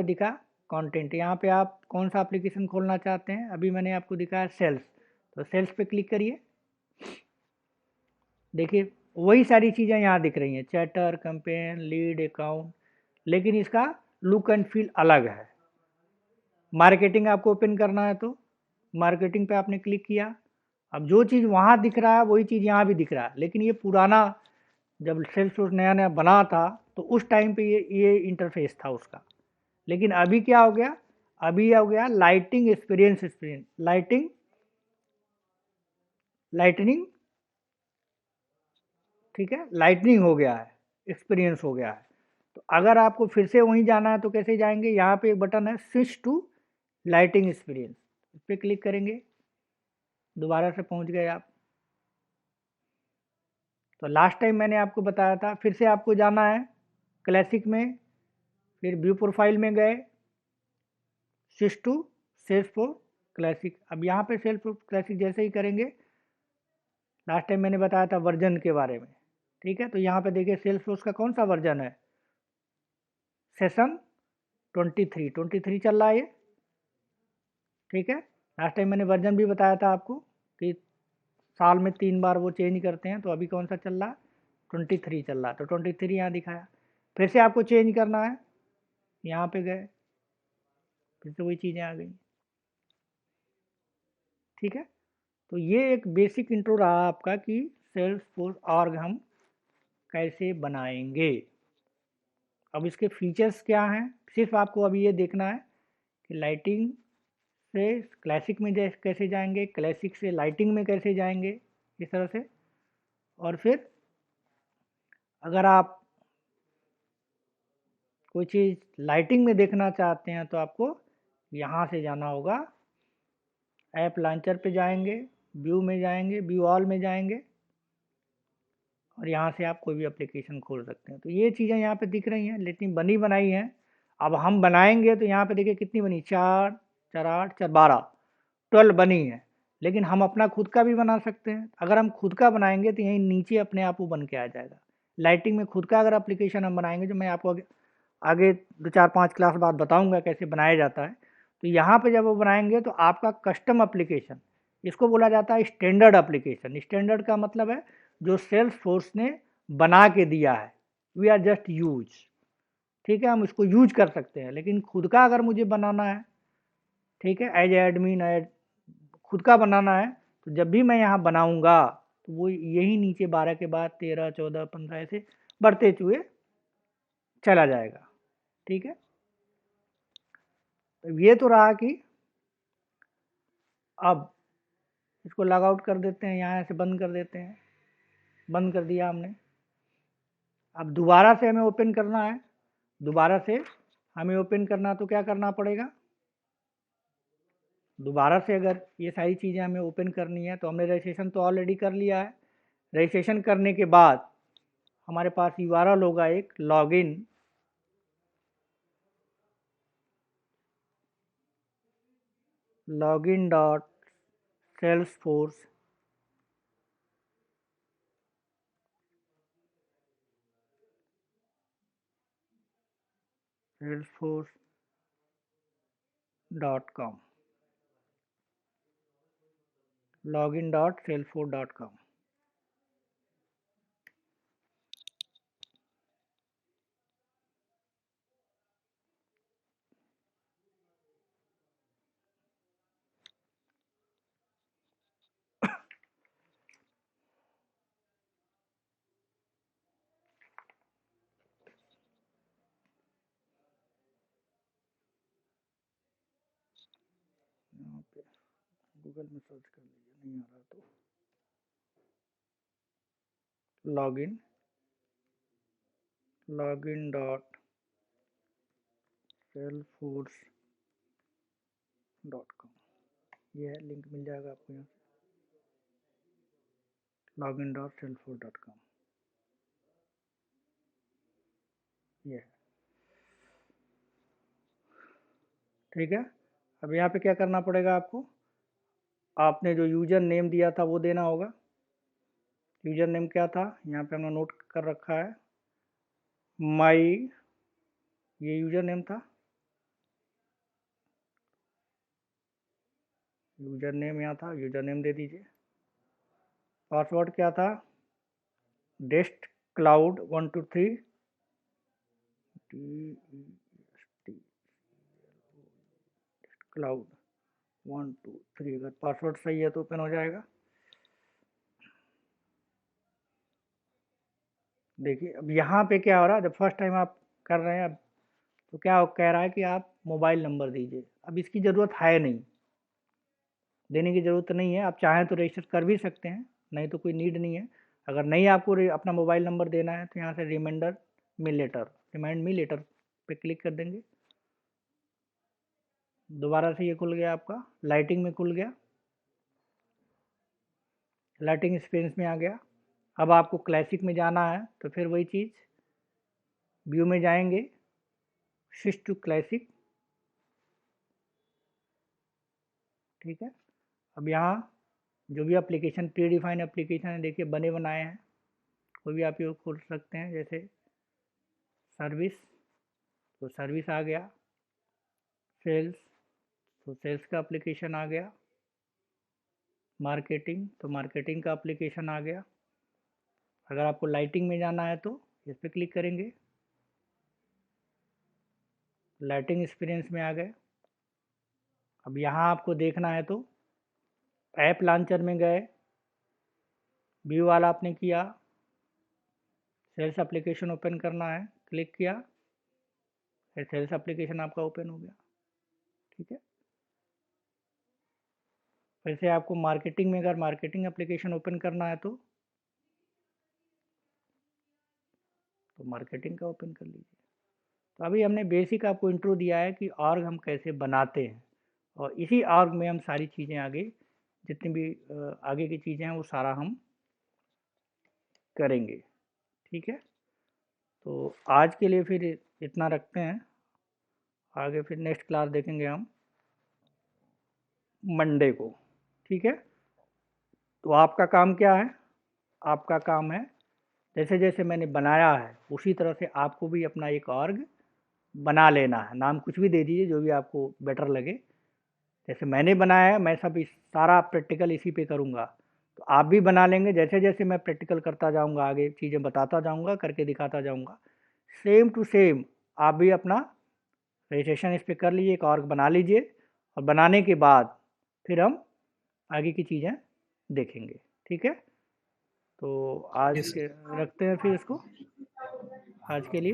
दिखा कंटेंट, यहाँ पे आप कौन सा एप्लीकेशन खोलना चाहते हैं। अभी मैंने आपको दिखाया सेल्स, तो सेल्स पे क्लिक करिए। देखिए वही सारी चीज़ें यहाँ दिख रही हैं, चैटर, कैंपेन, लीड, अकाउंट, लेकिन इसका लुक एंड फील अलग है। मार्केटिंग आपको ओपन करना है, तो मार्केटिंग पे आपने क्लिक किया। अब जो चीज़ वहाँ दिख रहा है वही चीज़ यहाँ भी दिख रहा है, लेकिन ये पुराना, जब सेल्सफोर्स नया नया बना था तो उस टाइम पे ये इंटरफेस था उसका। लेकिन अभी क्या हो गया, अभी हो गया लाइटिंग एक्सपीरियंस, लाइटनिंग, ठीक है, लाइटनिंग हो गया है, एक्सपीरियंस हो गया है। तो अगर आपको फिर से वहीं जाना है तो कैसे जाएंगे, यहाँ पे एक बटन है स्विच टू लाइटिंग एक्सपीरियंस, इस पर क्लिक करेंगे, दोबारा से पहुँच गए आप। तो लास्ट टाइम मैंने आपको बताया था, फिर से आपको जाना है क्लासिक में, फिर व्यू प्रोफाइल में गए, स्विच टू सेल्सफोर्स क्लासिक। अब यहाँ पे सेल्सफोर्स क्लासिक जैसे ही करेंगे, लास्ट टाइम मैंने बताया था वर्जन के बारे में, ठीक है, तो यहाँ पे देखिए सेल्सफोर्स का कौन सा वर्जन है, सेशन 23 चल रहा है ये। ठीक है, लास्ट टाइम मैंने वर्जन भी बताया था आपको कि साल में 3 बार वो चेंज करते हैं, तो अभी कौन सा चल रहा है, 23 चल रहा है, तो 23 यहाँ दिखाया। फिर से आपको चेंज करना है, यहाँ पे गए, फिर से वही चीज़ें आ गई। ठीक है, तो ये एक बेसिक इंट्रो रहा आपका कि सेल्सफोर्स ऑर्ग हम कैसे बनाएंगे। अब इसके फीचर्स क्या हैं, सिर्फ आपको अभी ये देखना है कि लाइटिंग से क्लासिक में कैसे जाएंगे, क्लासिक से लाइटिंग में कैसे जाएंगे, इस तरह से। और फिर अगर आप कोई चीज़ लाइटिंग में देखना चाहते हैं तो आपको यहाँ से जाना होगा, ऐप लॉन्चर पे जाएंगे, व्यू में जाएंगे, व्यू ऑल में जाएंगे, और यहाँ से आप कोई भी एप्लीकेशन खोल सकते हैं। तो ये चीज़ें यहाँ पे दिख रही हैं, लेकिन बनी बनाई हैं। अब हम बनाएंगे तो यहाँ पे देखिए कितनी बनी, 4 4 8 4 12 12 बनी है। लेकिन हम अपना खुद का भी बना सकते हैं। अगर हम खुद का बनाएंगे तो यहीं नीचे अपने आप वो बन के आ जाएगा। लाइटिंग में खुद का अगर एप्लीकेशन हम बनाएंगे, जो मैं आपको आगे 2 4 5 क्लास बाद बताऊंगा कैसे बनाया जाता है, तो यहाँ पे जब वो बनाएंगे तो आपका कस्टम एप्लीकेशन, इसको बोला जाता है स्टैंडर्ड एप्लीकेशन। स्टैंडर्ड का मतलब है जो सेल्स फोर्स ने बना के दिया है, वी आर जस्ट यूज, ठीक है, हम इसको यूज कर सकते हैं। लेकिन खुद का अगर मुझे बनाना है ठीक है, एज एडमिन एड खुद का बनाना है तो जब भी मैं यहाँ बनाऊंगा तो वो यही नीचे 12 के बाद 13, 14, 15 ऐसे बढ़ते हुए चला जाएगा। ठीक है, तो ये तो रहा कि अब इसको लॉग आउट कर देते हैं, यहाँ से बंद कर देते हैं, बंद कर दिया हमने। अब दोबारा से हमें ओपन करना है, दोबारा से हमें ओपन करना तो क्या करना पड़ेगा, दोबारा से अगर ये सारी चीज़ें हमें ओपन करनी है तो हमने रजिस्ट्रेशन तो ऑलरेडी कर लिया है। रजिस्ट्रेशन करने के बाद हमारे पास यूआरएल होगा एक login dot Salesforce .com login.salesforce.com। यहाँ पे गूगल में सर्च कर लीजिए, नहीं आ रहा तो लॉगिन डॉट salesforce.com, ये है, लिंक मिल जाएगा आपको यहाँ से, login.salesforce.com, ये है। ठीक है, अब यहाँ पे क्या करना पड़ेगा आपको, आपने जो यूजर नेम दिया था वो देना होगा। यूजर नेम क्या था, यहाँ पे हमने नोट कर रखा है, माई, ये यूजर नेम था, यूजर नेम यहाँ था, यूजर नेम दे दीजिए। पासवर्ड क्या था, डेस्ट क्लाउड 123 क्लाउड 123, अगर पासवर्ड सही है तो ओपन हो जाएगा। देखिए अब यहाँ पे क्या हो रहा है, जब फर्स्ट टाइम आप कर रहे हैं अब तो क्या कह रहा है कि आप मोबाइल नंबर दीजिए। अब इसकी ज़रूरत है नहीं, देने की ज़रूरत नहीं है, आप चाहें तो रजिस्टर कर भी सकते हैं, नहीं तो कोई नीड नहीं है। अगर नहीं आपको अपना मोबाइल नंबर देना है तो यहाँ से रिमाइंड मी लेटर पे क्लिक कर देंगे, दोबारा से ये खुल गया आपका, लाइटिंग में खुल गया, लाइटिंग एक्सपीरियंस में आ गया। अब आपको क्लासिक में जाना है तो फिर वही चीज़, व्यू में जाएंगे, स्विच टू क्लासिक। ठीक है, अब यहाँ जो भी एप्लीकेशन प्री डिफाइंड एप्लीकेशन है, देखिए बने बनाए हैं, कोई भी आप यूज खोल सकते हैं, जैसे सर्विस, तो सर्विस आ गया, सेल्स, तो सेल्स का एप्लीकेशन आ गया, मार्केटिंग, तो मार्केटिंग का एप्लीकेशन आ गया। अगर आपको लाइटिंग में जाना है तो इस पर क्लिक करेंगे, लाइटिंग एक्सपीरियंस में आ गए। अब यहाँ आपको देखना है तो ऐप लॉन्चर में गए, व्यू वाला आपने किया, सेल्स एप्लीकेशन ओपन करना है, क्लिक किया, फिर सेल्स एप्लीकेशन आपका ओपन हो गया। ठीक है, फिर से आपको मार्केटिंग में अगर मार्केटिंग एप्लीकेशन ओपन करना है तो मार्केटिंग का ओपन कर लीजिए। तो अभी हमने बेसिक आपको इंट्रो दिया है कि ऑर्ग हम कैसे बनाते हैं, और इसी ऑर्ग में हम सारी चीज़ें आगे जितनी भी आगे की चीज़ें हैं वो सारा हम करेंगे। ठीक है, तो आज के लिए फिर इतना रखते हैं, आगे फिर नेक्स्ट क्लास देखेंगे हम मंडे को। ठीक है, तो आपका काम क्या है, आपका काम है जैसे जैसे मैंने बनाया है उसी तरह से आपको भी अपना एक ऑर्ग बना लेना है, नाम कुछ भी दे दीजिए जो भी आपको बेटर लगे। जैसे मैंने बनाया है, मैं सब सारा प्रैक्टिकल इसी पे करूँगा, तो आप भी बना लेंगे। जैसे जैसे मैं प्रैक्टिकल करता जाऊँगा, आगे चीज़ें बताता जाऊँगा, करके दिखाता जाऊँगा, सेम टू सेम आप भी अपना रजिस्ट्रेशन इस पर कर लीजिए, एक ऑर्ग बना लीजिए, और बनाने के बाद फिर हम आगे की चीज़ें देखेंगे। ठीक है? तो आज यस के रखते हैं फिर इसको, आज के लिए।